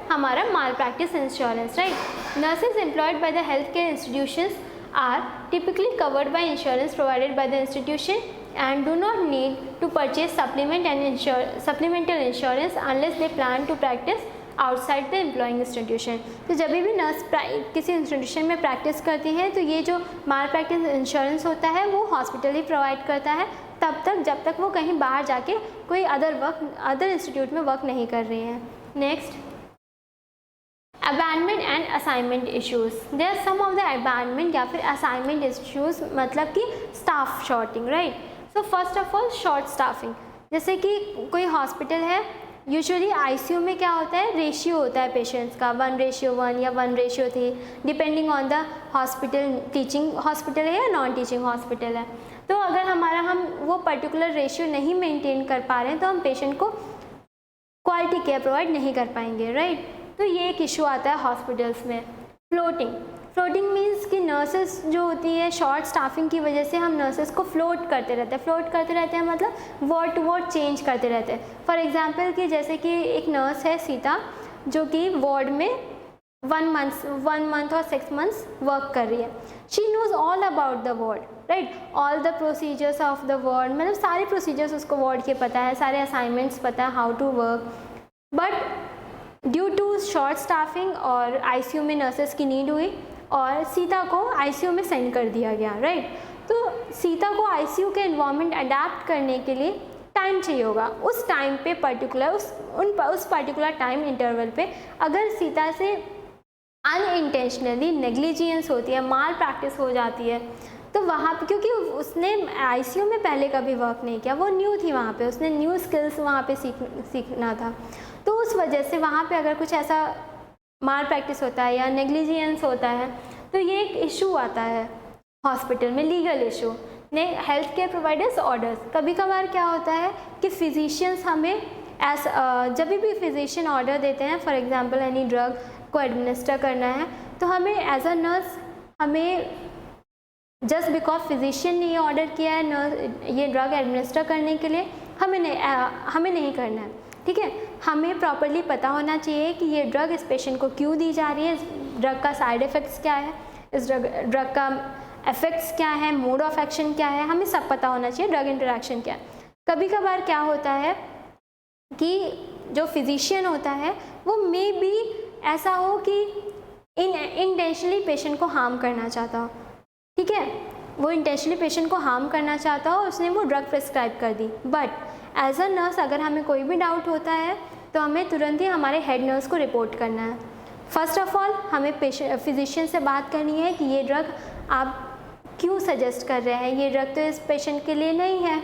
हमारा malpractice insurance, right. Nurses employed by the health care institutions are typically covered by insurance provided by the institution and do not need to purchase supplemental insurance unless they plan to practice outside the employing institution. तो जब भी नर्स किसी इंस्टीट्यूशन में प्रैक्टिस करती है तो ये जो माल प्रैक्टिस इंश्योरेंस होता है वो हॉस्पिटल ही प्रोवाइड करता है तब तक जब तक वो कहीं बाहर जाके कोई अदर इंस्टीट्यूट में वर्क नहीं कर रही हैं। Next, abandonment and assignment issues. There are some of the abandonment या फिर assignment issues, मतलब कि staff shorting, right? So first of all, short staffing. जैसे कि कोई हॉस्पिटल है, यूजुअली आईसीयू में क्या होता है? रेशियो होता है पेशेंट्स का 1:1 या 1:3 depending on the hospital, teaching hospital है या नॉन टीचिंग हॉस्पिटल है। तो अगर हम वो पर्टिकुलर रेशियो नहीं मेंटेन कर पा रहे हैं तो हम पेशेंट को क्वालिटी केयर प्रोवाइड नहीं कर पाएंगे, राइट? तो ये एक इशू आता है हॉस्पिटल्स में। फ्लोटिंग मीन्स कि नर्सेस जो होती है, शॉर्ट स्टाफिंग की वजह से हम नर्सेस को फ्लोट करते रहते हैं मतलब वार्ड टू वार्ड चेंज करते रहते हैं। फॉर एग्जांपल कि जैसे कि एक नर्स है सीता जो कि वार्ड में 1 मंथ और 6 मंथ्स वर्क कर रही है। She knows all about the ward, right, all the procedures of the ward, मतलब सारे प्रोसीजर्स उसको वार्ड के पता है, सारे असाइनमेंट्स पता है, how to work. But due to short staffing और आईसीयू में नर्सेस की नीड हुई और सीता को आईसीयू में सेंड कर दिया गया, राइट। तो सीता को आईसीयू के एनवायरनमेंट अडेप्ट करने के लिए टाइम चाहिए होगा। उस टाइम पे उस पर्टिकुलर टाइम इंटरवल पे अगर सीता से अनइंटेंशनली नेग्लिजेंस होती है, माल प्रैक्टिस हो जाती है, तो वहाँ पे क्योंकि उसने आईसीयू में पहले कभी वर्क नहीं किया, वो न्यू थी वहाँ पे, उसने न्यू स्किल्स वहाँ पे सीखना था, तो उस वजह से वहाँ पे अगर कुछ ऐसा माल प्रैक्टिस होता है या नेग्लिजेंस होता है तो ये एक इशू आता है हॉस्पिटल में, legal issue. Health care providers orders, कभी कभार क्या होता है कि फिजिशियंस हमें जब भी फिजिशियन ऑर्डर देते हैं, फॉर एग्जांपल एनी ड्रग को एडमिनिस्टर करना है, तो हमें एज अ नर्स हमें जस्ट बिकॉज फिजिशियन ने ये ऑर्डर किया है नर्स ये ड्रग एडमिनिस्टर करने के लिए, हमें नहीं करना है, ठीक है। हमें प्रॉपरली पता होना चाहिए कि ये ड्रग इस पेशेंट को क्यों दी जा रही है, इस ड्रग का साइड इफ़ेक्ट्स क्या है, इस ड्रग का इफ़ेक्ट्स क्या है, मोड ऑफ एक्शन क्या है, हमें सब पता होना चाहिए, ड्रग इंटरेक्शन क्या है। कभी कभार क्या होता है कि जो फिजिशियन होता है वो मे बी ऐसा हो कि इनटेंशनली पेशेंट को हार्म करना चाहता हो, ठीक है, वो इंटेंशनली पेशेंट को हार्म करना चाहता हो, उसने वो ड्रग प्रिस्क्राइब कर दी। बट एज अ नर्स अगर हमें कोई भी डाउट होता है तो हमें तुरंत ही हमारे हेड नर्स को रिपोर्ट करना है। फर्स्ट ऑफ ऑल हमें फिजिशियन से बात करनी है कि ये ड्रग आप क्यों सजेस्ट कर रहे हैं, ये ड्रग तो इस पेशेंट के लिए नहीं है,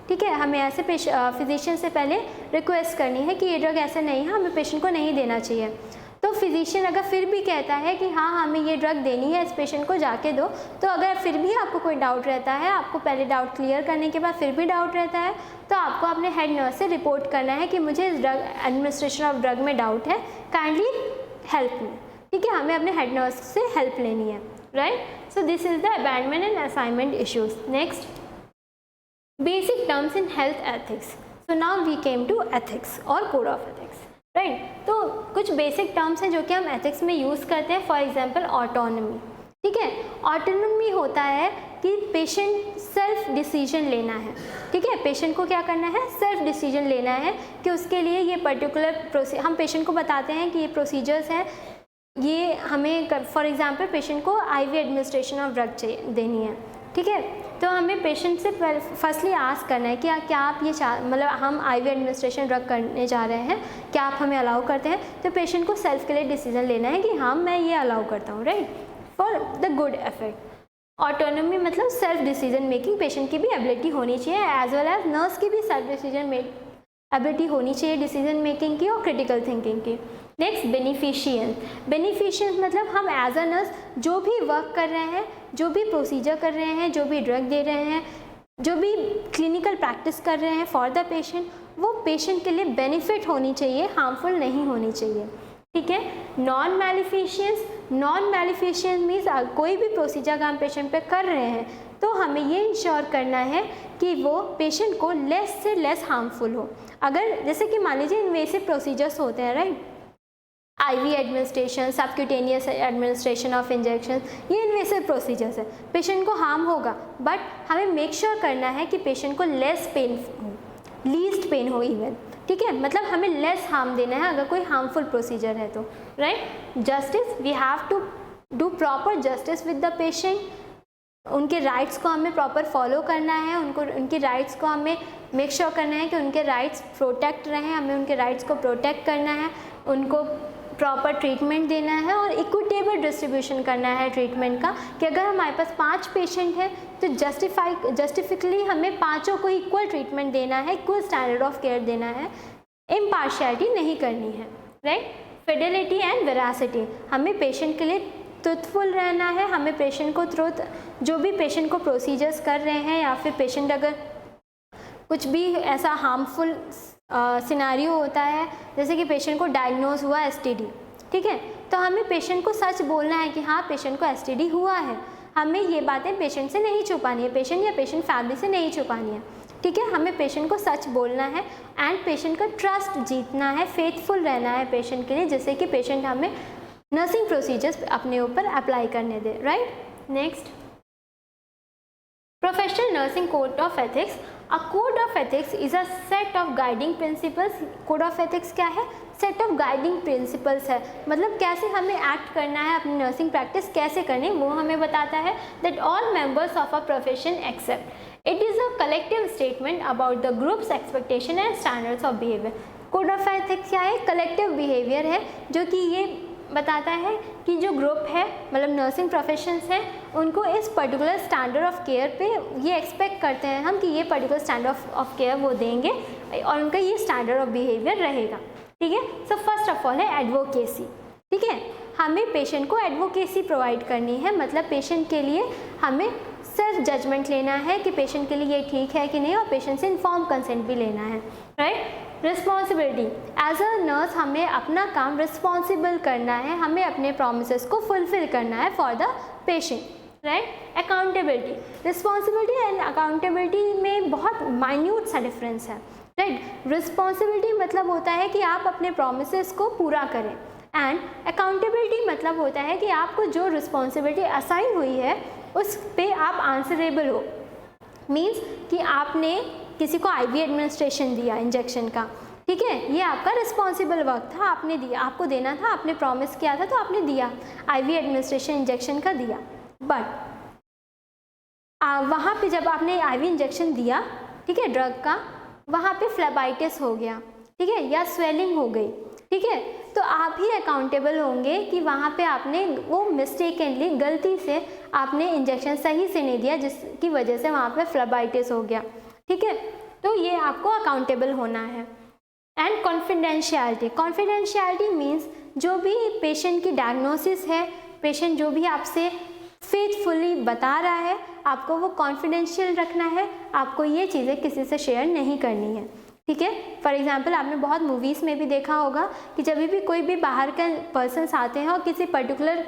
ठीक है। हमें ऐसे फिजिशियन से पहले रिक्वेस्ट करनी है कि ये ड्रग ऐसे नहीं है, हमें पेशेंट को नहीं देना चाहिए। तो फिजिशियन अगर फिर भी कहता है कि हाँ हमें ये ड्रग देनी है, इस पेशेंट को जाके दो, तो अगर फिर भी आपको कोई डाउट रहता है, आपको पहले डाउट क्लियर करने के बाद फिर भी डाउट रहता है, तो आपको अपने हेड नर्स से रिपोर्ट करना है कि मुझे इस ड्रग एडमिनिस्ट्रेशन ऑफ ड्रग में डाउट है, काइंडली हेल्प मी, ठीक है। हमें अपने हेड नर्स से हेल्प लेनी है, right. So this is the abandonment and assignment issues. Next, basic terms in health ethics. So now we came to ethics और कोड ऑफ एथिक्स, राइट। तो कुछ बेसिक टर्म्स हैं जो कि हम एथिक्स में यूज़ करते हैं, फॉर एग्जांपल ऑटोनॉमी, ठीक है। ऑटोनॉमी होता है कि पेशेंट सेल्फ डिसीजन लेना है, ठीक है। पेशेंट को क्या करना है, सेल्फ डिसीजन लेना है कि उसके लिए ये पर्टिकुलर हम पेशेंट को बताते हैं कि ये प्रोसीजर्स हैं, ये हमें फॉर एग्जांपल पेशेंट को आईवी एडमिनिस्ट्रेशन ऑफ ड्रग देनी है, ठीक है। तो हमें पेशेंट से फर्स्टली आस्क करना है कि क्या आप ये मतलब हम आईवी एडमिनिस्ट्रेशन ड्रग करने जा रहे हैं, क्या आप हमें अलाउ करते हैं। तो पेशेंट को सेल्फ के लिए डिसीजन लेना है कि हाँ मैं ये अलाउ करता हूँ, right, for the good effect. Autonomy मतलब सेल्फ डिसीजन मेकिंग, पेशेंट की भी एबिलिटी होनी चाहिए, एज वेल एज नर्स की भी सेल्फ डिसीजन एबिलिटी होनी चाहिए डिसीजन मेकिंग की और क्रिटिकल थिंकिंग की। नेक्स्ट बेनिफिशियंस। बेनिफिशियंस मतलब हम एज अ नर्स जो भी वर्क कर रहे हैं, जो भी प्रोसीजर कर रहे हैं, जो भी ड्रग दे रहे हैं, जो भी क्लिनिकल प्रैक्टिस कर रहे हैं फॉर द पेशेंट, वो पेशेंट के लिए बेनिफिट होनी चाहिए, हार्मफुल नहीं होनी चाहिए, ठीक है। नॉन मैलिफिशियंस, नॉन मैलिफिशियंस मीन्स कोई भी प्रोसीजर का हम पेशेंट पे कर रहे हैं तो हमें ये इंश्योर करना है कि वो पेशेंट को लेस से लेस हार्मफुल हो। अगर जैसे कि मान लीजिए इन्वेसिव प्रोसीजर्स होते हैं, right, IV administration, subcutaneous administration of injection, ये इन्वेसिव प्रोसीजर्स है, पेशेंट को हार्म होगा, बट हमें मेक श्योर करना है कि पेशेंट को लेस पेन हो, लीस्ट पेन हो इवन, ठीक है। मतलब हमें लेस हार्म देना है अगर कोई हार्मफुल प्रोसीजर है तो, right. Justice, we have to do proper justice with the patient, उनके राइट्स को हमें प्रॉपर फॉलो करना है, उनके राइट्स को हमें मेक श्योर करना है कि उनके राइट्स प्रोटेक्ट रहें, हमें उनके राइट्स को प्रोटेक्ट करना है, उनको प्रॉपर ट्रीटमेंट देना है और इक्विटेबल डिस्ट्रीब्यूशन करना है ट्रीटमेंट का, कि अगर हमारे पास 5 पेशेंट हैं तो जस्टिफिकली हमें पाँचों को इक्वल ट्रीटमेंट देना है, इक्वल स्टैंडर्ड ऑफ केयर देना है, इम्पार्शियलिटी नहीं करनी है, राइट। फिडेलिटी एंड वेरासिटी, हमें पेशेंट के लिए ट्रूथफुल रहना है, हमें पेशेंट को जो भी पेशेंट को प्रोसीजर्स कर रहे हैं या फिर पेशेंट अगर कुछ भी ऐसा हार्मफुल सिनारियो होता है, जैसे कि पेशेंट को डायग्नोज हुआ एसटीडी, ठीक है, तो हमें पेशेंट को सच बोलना है कि हाँ पेशेंट को एसटीडी हुआ है, हमें ये बातें पेशेंट से नहीं छुपानी है, पेशेंट या पेशेंट फैमिली से नहीं छुपानी है, ठीक है। हमें पेशेंट को सच बोलना है एंड पेशेंट का ट्रस्ट जीतना है, फेथफुल रहना है पेशेंट के लिए, जिससे कि पेशेंट हमें नर्सिंग प्रोसीजर्स अपने ऊपर अप्लाई करने दे, right. Next, professional nursing code of ethics. A code of ethics is a set of guiding principles. Code of ethics क्या है, सेट ऑफ गाइडिंग प्रिंसिपल्स है, मतलब कैसे हमें एक्ट करना है, अपनी नर्सिंग प्रैक्टिस कैसे करनी, वो हमें बताता है। That all members of a profession accept. It is a collective statement about the group's expectation and standards of behaviour. Code of ethics क्या है, कलेक्टिव बिहेवियर है, जो कि ये बताता है कि जो ग्रुप है, मतलब नर्सिंग प्रोफेशंस हैं, उनको इस पर्टिकुलर स्टैंडर्ड ऑफ केयर पे ये एक्सपेक्ट करते हैं हम कि ये पर्टिकुलर स्टैंडर्ड ऑफ केयर वो देंगे और उनका ये स्टैंडर्ड ऑफ बिहेवियर रहेगा, ठीक है। सो फर्स्ट ऑफ ऑल है एडवोकेसी, ठीक है, हमें पेशेंट को एडवोकेसी प्रोवाइड करनी है, मतलब पेशेंट के लिए हमें सेल्फ जजमेंट लेना है कि पेशेंट के लिए ये ठीक है कि नहीं, और पेशेंट से इन्फॉर्म कंसेंट भी लेना है, right. Responsibility, as a nurse हमें अपना काम रिस्पॉन्सिबल करना है, हमें अपने प्रोमिसेस को फुलफिल करना है for the patient, right. Accountability, responsibility and accountability में बहुत माइन्यूट सा डिफरेंस है, राइट। रिस्पॉन्सिबिलिटी मतलब होता है कि आप अपने प्रोमिसेस को पूरा करें, एंड अकाउंटेबिलिटी मतलब होता है कि आपको जो रिस्पॉन्सिबिलिटी असाइन हुई है उस पे आप आंसरेबल हो। मीन्स कि आपने किसी को आईवी एडमिनिस्ट्रेशन दिया इंजेक्शन का, ठीक है, ये आपका रिस्पॉन्सिबल वर्क था, आपने दिया, आपको देना था, आपने प्रॉमिस किया था तो आपने दिया, आईवी एडमिनिस्ट्रेशन इंजेक्शन का दिया। बट वहाँ पे जब आपने आईवी इंजेक्शन दिया, ठीक है, ड्रग का, वहाँ पे फ्लेबाइटिस हो गया, ठीक है, या स्वेलिंग हो गई, ठीक है, तो आप ही अकाउंटेबल होंगे कि वहाँ पे आपने वो मिस्टेकनली, गलती से आपने इंजेक्शन सही से नहीं दिया, जिसकी वजह से वहाँ पे फ्लेबाइटिस हो गया, ठीक है, तो ये आपको अकाउंटेबल होना है। एंड कॉन्फिडेंशियलिटी, कॉन्फिडेंशियलिटी मीन्स जो भी पेशेंट की डायग्नोसिस है, पेशेंट जो भी आपसे फेथफुली बता रहा है, आपको वो कॉन्फिडेंशियल रखना है, आपको ये चीज़ें किसी से शेयर नहीं करनी है, ठीक है। फॉर एग्जांपल आपने बहुत मूवीज़ में भी देखा होगा कि जब भी कोई भी बाहर के पर्सन्स आते हैं और किसी पर्टिकुलर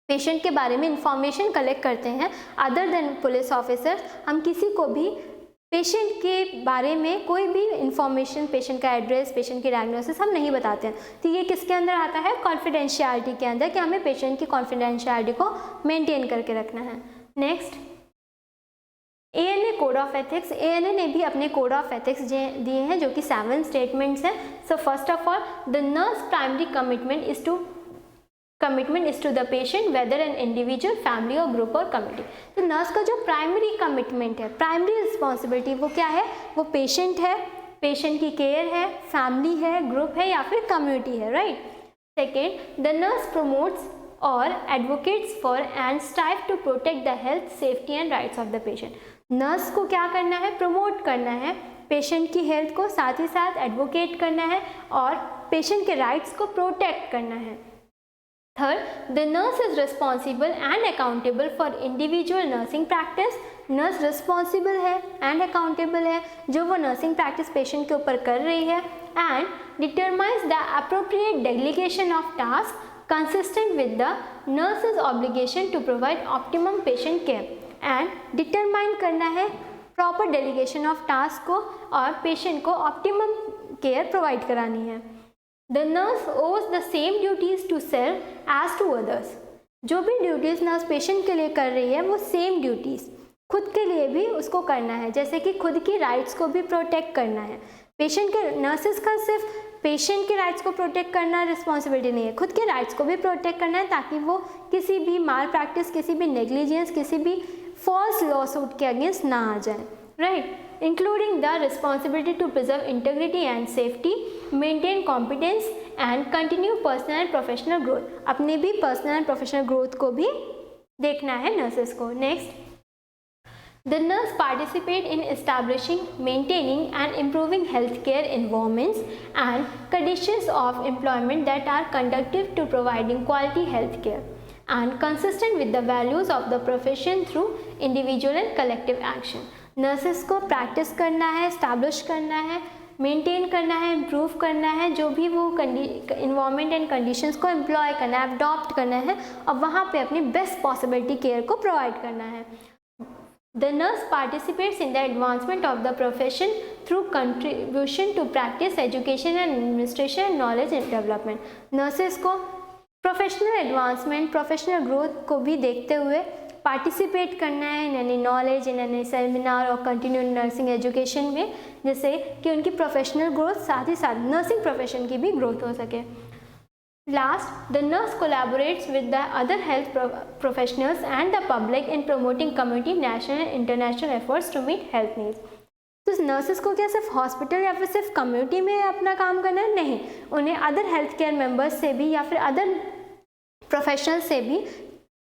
पेशेंट के बारे में इंफॉर्मेशन कलेक्ट करते हैं अदर देन पुलिस ऑफिसर, हम किसी को भी पेशेंट के बारे में कोई भी इंफॉर्मेशन, पेशेंट का एड्रेस, पेशेंट की डायग्नोसिस हम नहीं बताते हैं। तो ये किसके अंदर आता है? कॉन्फिडेंशियलिटी के अंदर, कि हमें पेशेंट की कॉन्फिडेंशियलिटी को मेंटेन करके रखना है। Next, ANA code of ethics. ANA ने भी अपने कोड ऑफ एथिक्स दिए हैं जो कि 7 स्टेटमेंट्स हैं। So first of all, the nurse primary commitment is to the patient whether an individual, family और ग्रुप और कम्युनिटी। तो नर्स का जो प्राइमरी कमिटमेंट है, प्राइमरी रिस्पॉन्सिबिलिटी, वो क्या है? वो पेशेंट है, पेशेंट की केयर है, फैमिली है, ग्रुप है या फिर कम्युनिटी है, right. Second, the nurse promotes और advocates for and strive to protect the health, safety and rights of the patient. Nurse को क्या करना है? प्रमोट करना है पेशेंट की हेल्थ को, साथ ही साथ एडवोकेट करना है और पेशेंट के राइट्स को प्रोटेक्ट करना है। Third, the nurse is responsible and accountable for individual nursing practice. Nurse responsible है एंड अकाउंटेबल है जो वो नर्सिंग प्रैक्टिस पेशेंट के ऊपर कर रही है, and determines the appropriate delegation of task consistent with the nurse's obligation to provide optimum patient care. And determine करना है प्रॉपर डेलीगेशन ऑफ टास्क को और पेशेंट को ऑप्टिमम केयर प्रोवाइड करानी है। The nurse owes the same duties to self as to others. जो भी ड्यूटीज नर्स पेशेंट के लिए कर रही है वो सेम ड्यूटीज खुद के लिए भी उसको करना है, जैसे कि खुद की राइट्स को भी प्रोटेक्ट करना है। पेशेंट के नर्सेज का सिर्फ पेशेंट के राइट्स को प्रोटेक्ट करना रिस्पॉन्सिबिलिटी नहीं है, खुद के राइट्स को भी प्रोटेक्ट करना है ताकि वो किसी भी माल प्रैक्टिस, किसी भी नेग्लिजेंस, किसी भी फॉल्स लॉ सूट के अगेंस्ट ना आ जाए, right. Including the responsibility to preserve integrity and safety, maintain competence and continue personal and professional growth. अपने भी पर्सनल एंड प्रोफेशनल ग्रोथ को भी देखना है नर्सेज को। Next, the nurse participate in establishing, maintaining and improving healthcare environments and conditions of employment that are conducive to providing quality healthcare and consistent with the values of the profession through individual and collective action. Nurses को practice करना है, establish करना है, maintain करना है, improve करना है, जो भी वो environment and conditions को employ करना है, adopt करना है और वहाँ पे अपनी best possibility care को provide करना है। The nurse participates in the advancement of the profession through contribution to practice, education and administration and knowledge and development. Nurses को professional advancement, professional growth को भी देखते हुए participate करना है in any knowledge, in any seminar और continuing nursing education में, जिससे कि उनकी professional growth साथ ही साथ nursing profession की भी growth हो सके। Last, the nurse collaborates with the other health professionals and the public in promoting community, national and international efforts to meet health needs. तो नर्सेज को क्या सिर्फ हॉस्पिटल या फिर सिर्फ कम्युनिटी में अपना काम करना है? नहीं, उन्हें अदर हेल्थ केयर मेंबर्स से भी या फिर अदर प्रोफेशनल से भी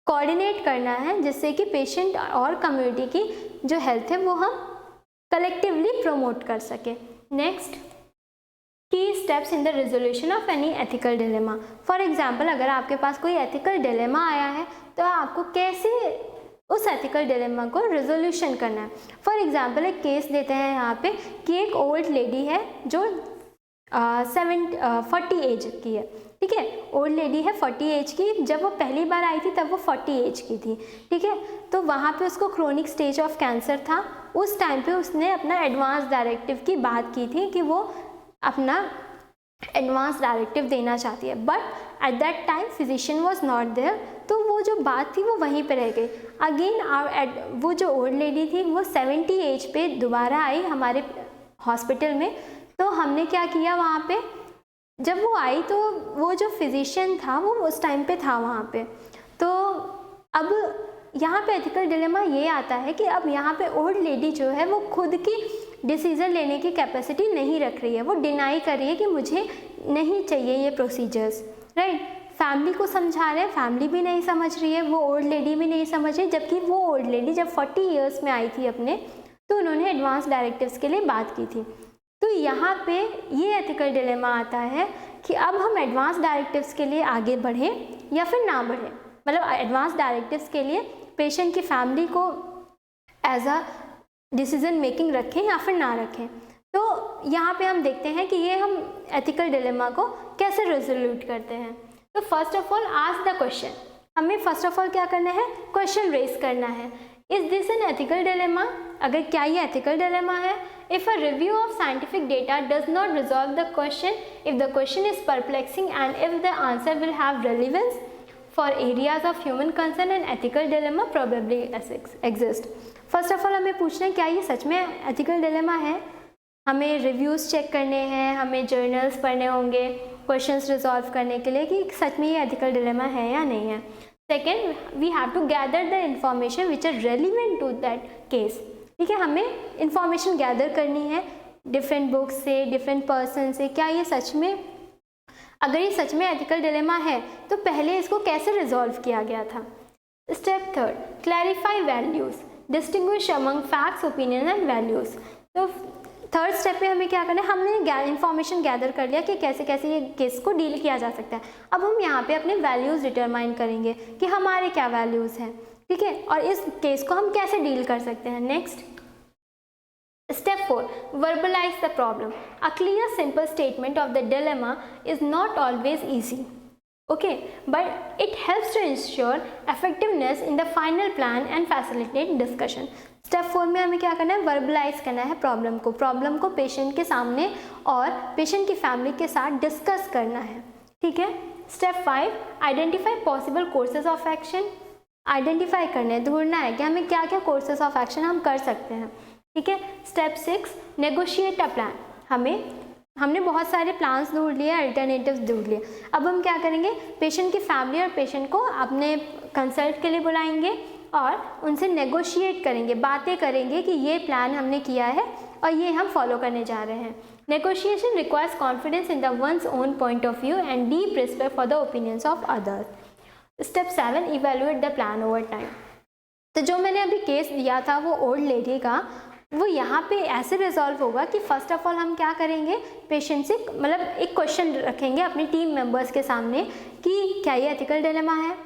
कोऑर्डिनेट करना है, जिससे कि पेशेंट और कम्युनिटी की जो हेल्थ है वो हम कलेक्टिवली प्रमोट कर सके। नेक्स्ट, की steps in the resolution of any ethical dilemma. For example, अगर आपके पास कोई एथिकल डिलेमा आया है तो आपको कैसे उस एथिकल डिलेमा को रेजोल्यूशन करना है। फॉर एग्जाम्पल, एक केस देते हैं यहाँ पे कि एक ओल्ड लेडी है जो 40 एज की है, ठीक है। ओल्ड लेडी है 40 एज की, जब वो पहली बार आई थी तब वो 40 एज की थी, ठीक है। तो वहाँ पे उसको क्रोनिक स्टेज ऑफ कैंसर था। उस टाइम पे उसने अपना एडवांस डायरेक्टिव की बात की थी कि वो अपना एडवांस डायरेक्टिव देना चाहती है, but at that time physician was not there, तो वो जो बात थी वो वहीं पे रह गई। अगेन वो जो ओल्ड लेडी थी वो 70 एज पे दोबारा आई हमारे हॉस्पिटल में। तो हमने क्या किया, वहाँ पे जब वो आई तो वो जो फिजिशियन था वो उस टाइम पे था वहाँ पे। तो अब यहाँ पे एथिकल डिलेमा ये आता है कि अब यहाँ पे ओल्ड लेडी जो है वो खुद की डिसीज़न लेने की कैपेसिटी नहीं रख रही है, वो डिनाई कर रही है कि मुझे नहीं चाहिए ये प्रोसीजर्स, राइट। फैमिली को समझा रहे हैं, फैमिली भी नहीं समझ रही है, वो ओल्ड लेडी भी नहीं समझ रही, जबकि वो ओल्ड लेडी जब 40 इयर्स में आई थी अपने, तो उन्होंने एडवांस डायरेक्टिव्स के लिए बात की थी। तो यहाँ पे ये एथिकल डिलेमा आता है कि अब हम एडवांस डायरेक्टिव्स के लिए आगे बढ़ें या फिर ना बढ़ें, मतलब एडवांस डायरेक्टिव्स के लिए पेशेंट की फैमिली को एज अ डिसीजन मेकिंग रखें या फिर ना रखें। तो यहाँ पे हम देखते हैं कि ये हम एथिकल डिलेमा को कैसे रेजोल्यूट करते हैं। तो first of all ask the question, हमें फर्स्ट ऑफ ऑल क्या करना है, क्वेश्चन रेज करना है। Is this an ethical dilemma, अगर क्या ये एथिकल डिलेमा है? If a review of scientific data does not resolve the question, if the question is perplexing and if the answer will have relevance for areas of human concern, and ethical dilemma probably exist. First of all हमें पूछना है क्या ये सच में एथिकल डिलेमा है? हमें रिव्यूज़ चेक करने हैं, हमें जर्नल्स पढ़ने होंगे क्वेश्चंस रिजॉल्व करने के लिए कि सच में ये एथिकल डिलेमा है या नहीं है। Second, we have to gather the information which are relevant to that case. ठीक है, हमें इंफॉर्मेशन गैदर करनी है डिफरेंट बुक्स से, डिफरेंट पर्सन से, क्या ये सच में, अगर ये सच में एथिकल डिलेमा है तो पहले इसको कैसे रिजॉल्व किया गया था। Step third, clarify values, distinguish among facts, opinion and values. तो थर्ड स्टेप पे हमें क्या करना है, हमने इंफॉर्मेशन गैदर कर लिया कि कैसे कैसे ये केस को डील किया जा सकता है। अब हम यहाँ पे अपने वैल्यूज़ डिटरमाइन करेंगे कि हमारे क्या वैल्यूज़ हैं, ठीक है, और इस केस को हम कैसे डील कर सकते हैं। Next Step 4, verbalize the problem. A clear, simple statement of the dilemma is not always easy, okay, but it helps to ensure effectiveness in the final plan and facilitate discussion. Step 4 में हमें क्या करना है, वर्बलाइज करना है प्रॉब्लम को पेशेंट के सामने और पेशेंट की फैमिली के साथ डिस्कस करना है। ठीक है। Step 5, identify possible courses of action. Identify करना है, ढूंढना है कि हमें क्या क्या कोर्सेज ऑफ एक्शन हम कर सकते हैं। ठीक है। Step 6, negotiate a plan. हमने बहुत सारे प्लान्स ढूंढ लिए, अल्टरनेटिव्स ढूंढ लिए। अब हम क्या करेंगे, पेशेंट की फैमिली और पेशेंट को अपने कंसल्ट के लिए बुलाएंगे और उनसे नेगोशिएट करेंगे, बातें करेंगे कि ये प्लान हमने किया है और ये हम फॉलो करने जा रहे हैं। Negotiation requires confidence in the one's own point of view and deep respect for the opinions of others. Step 7, evaluate the plan over time. तो जो मैंने अभी केस दिया था वो ओल्ड लेडी का, वो यहाँ पे ऐसे रिजॉल्व होगा कि फर्स्ट ऑफ ऑल हम क्या करेंगे, पेशेंट से मतलब एक क्वेश्चन रखेंगे अपनी टीम मेंबर्स के सामने कि क्या ये एथिकल डिलेमा है।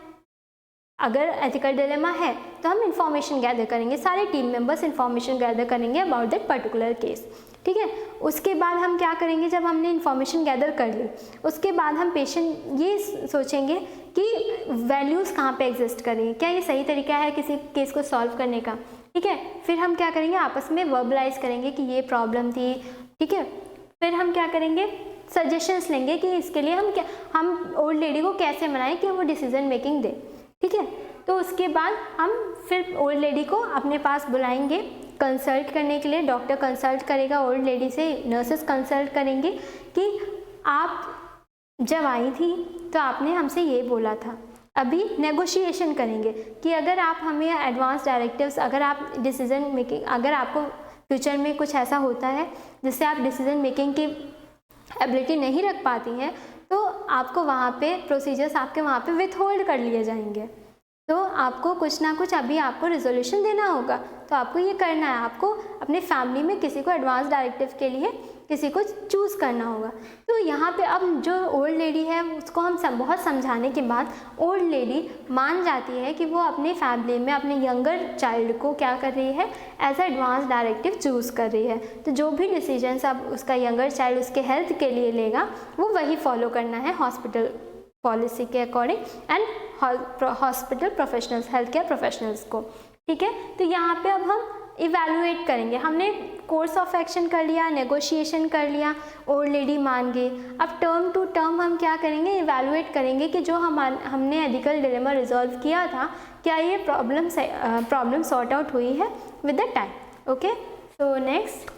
अगर एथिकल डिलेमा है तो हम इंफॉर्मेशन गैदर करेंगे, सारे टीम मेंबर्स इंफॉर्मेशन गैदर करेंगे अबाउट दैट पर्टिकुलर केस। ठीक है। उसके बाद हम क्या करेंगे, जब हमने इंफॉर्मेशन गैदर कर ली उसके बाद हम पेशेंट ये सोचेंगे कि वैल्यूज़ कहाँ पे एग्जिस्ट करेंगे, क्या ये सही तरीका है किसी केस को सॉल्व करने का। ठीक है। फिर हम क्या करेंगे, आपस में वर्बलाइज करेंगे कि ये प्रॉब्लम थी। ठीक है। फिर हम क्या करेंगे, सजेशंस लेंगे कि इसके लिए हम ओल्ड लेडी को कैसे मनाएं कि वो डिसीजन मेकिंग दे। ठीक है। तो उसके बाद हम फिर ओल्ड लेडी को अपने पास बुलाएंगे कंसल्ट करने के लिए। डॉक्टर कंसल्ट करेगा ओल्ड लेडी से, नर्सेस कंसल्ट करेंगे कि आप जब आई थी तो आपने हमसे ये बोला था। अभी नेगोशिएशन करेंगे कि अगर आप हमें एडवांस डायरेक्टिव्स, अगर आप डिसीजन मेकिंग, अगर आपको फ्यूचर में कुछ ऐसा होता है जिससे आप डिसीजन मेकिंग की एबिलिटी नहीं रख पाती हैं तो आपको वहाँ पे प्रोसीजर्स आपके वहाँ पे विथहोल्ड कर लिए जाएंगे। तो आपको कुछ ना कुछ अभी आपको रिजोल्यूशन देना होगा, तो आपको ये करना है, आपको अपने फैमिली में किसी को एडवांस डायरेक्टिव के लिए किसी को चूज़ करना होगा। तो यहाँ पे अब जो ओल्ड लेडी है उसको हम बहुत समझाने के बाद ओल्ड लेडी मान जाती है कि वो अपने फैमिली में अपने यंगर चाइल्ड को क्या कर रही है, एज एडवांस डायरेक्टिव चूज़ कर रही है। तो जो भी डिसीजंस अब उसका यंगर चाइल्ड उसके हेल्थ के लिए लेगा वो वही फॉलो करना है हॉस्पिटल पॉलिसी के according and hospital professionals, health care professionals को। ठीक है। तो यहाँ पे अब हम इवैल्यूएट करेंगे, हमने कोर्स ऑफ एक्शन कर लिया, नेगोशिएशन कर लिया, ओल्ड लेडी मान गई। अब टर्म टू टर्म हम क्या करेंगे, इवैल्यूएट करेंगे कि जो हमने एथिकल डिलेमा रिजॉल्व किया था क्या ये प्रॉब्लम सॉर्ट आउट हुई है with the time. Okay. So next,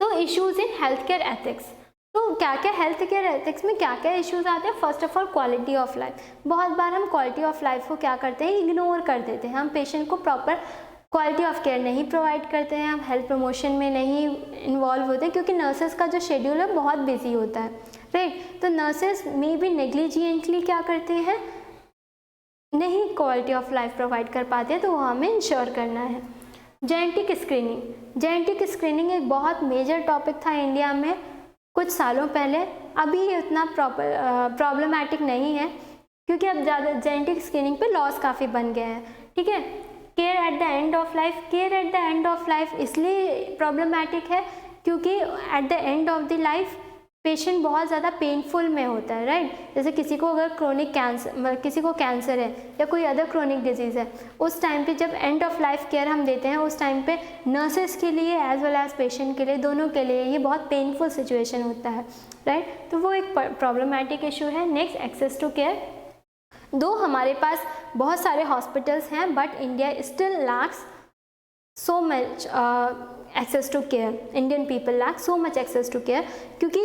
तो issues in health care ethics. तो क्या क्या हेल्थ केयर एथिक्स में क्या क्या इश्यूज आते हैं। First of all quality of life. बहुत बार हम क्वालिटी ऑफ लाइफ को क्या करते हैं, इग्नोर कर देते हैं। हम पेशेंट को प्रॉपर क्वालिटी ऑफ केयर नहीं प्रोवाइड करते हैं, हम हेल्थ प्रमोशन में नहीं इन्वॉल्व होते क्योंकि नर्सेस का जो शेड्यूल है बहुत बिजी होता है, राइट। तो नर्सेस में भी नेग्लिजेंटली क्या करते हैं, नहीं क्वालिटी ऑफ लाइफ प्रोवाइड कर पाते हैं, तो वो हमें इंश्योर करना है। Genetic screening. जेनेटिक स्क्रीनिंग एक बहुत मेजर टॉपिक था इंडिया में कुछ सालों पहले, अभी ये उतना प्रॉब्लमेटिक नहीं है क्योंकि अब ज़्यादा जेनेटिक स्क्रीनिंग पे लॉस काफ़ी बन गए हैं। ठीक है। Care at the end of life. Care at the end of life इसलिए प्रॉब्लमेटिक है क्योंकि at the end of the life patient बहुत ज़्यादा पेनफुल में होता है, राइट। जैसे किसी को अगर क्रोनिक कैंसर, मतलब किसी को कैंसर है या कोई अदर क्रोनिक डिजीज़ है, उस टाइम पे जब एंड ऑफ लाइफ केयर हम देते हैं, उस टाइम पे नर्सेस के लिए एज वेल एज पेशेंट के लिए, दोनों के लिए ये बहुत पेनफुल सिचुएशन होता है, राइट। तो वो एक प्रॉब्लमेटिक इशू है। Next, access to care. दो हमारे पास बहुत सारे हॉस्पिटल्स हैं, but India still lacks so much access to care. Indian people lack so much access to care, क्योंकि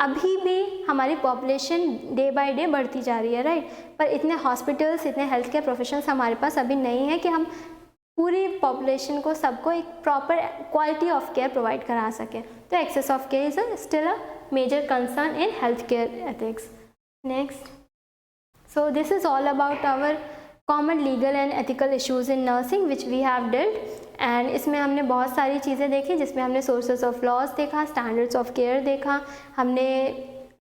अभी भी हमारी पॉपुलेशन डे बाय डे बढ़ती जा रही है, राइट। पर इतने हॉस्पिटल्स, इतने हेल्थ केयर प्रोफेशनल्स हमारे पास अभी नहीं है कि हम पूरी पॉपुलेशन को, सबको एक proper quality of care provide करा सकें। तो access of care is still a major concern in health care ethics. Next, so this is all about our common legal and ethical issues in nursing which we have dealt, and इसमें हमने बहुत सारी चीज़ें देखी, जिसमें हमने सोर्सेस ऑफ लॉज देखा, स्टैंडर्ड्स ऑफ केयर देखा, हमने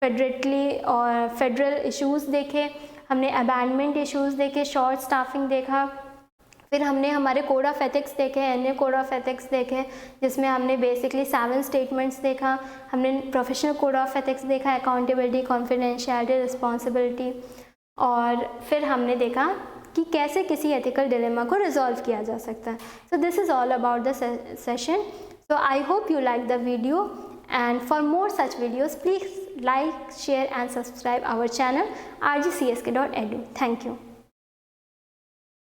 फेडरेटली और फेडरल इश्यूज़ देखे, हमने अबैंडमेंट इश्यूज़ देखे, शॉर्ट स्टाफिंग देखा, फिर हमने हमारे कोड ऑफ एथिक्स देखे, एनए कोड ऑफ एथिक्स देखे, जिसमें हमने बेसिकली 7 स्टेटमेंट्स देखा, हमने प्रोफेशनल कोड ऑफ एथिक्स देखा, अकाउंटेबिलिटी, कॉन्फिडेंशियलिटी, रिस्पॉन्सिबिलिटी, और फिर हमने देखा कि कैसे किसी एथिकल डिलेमा को रिजॉल्व किया जा सकता है। So this is all about the session. So I hope you like the video, and for more such videos please like, share and subscribe our channel rgcsk.edu. Thank you.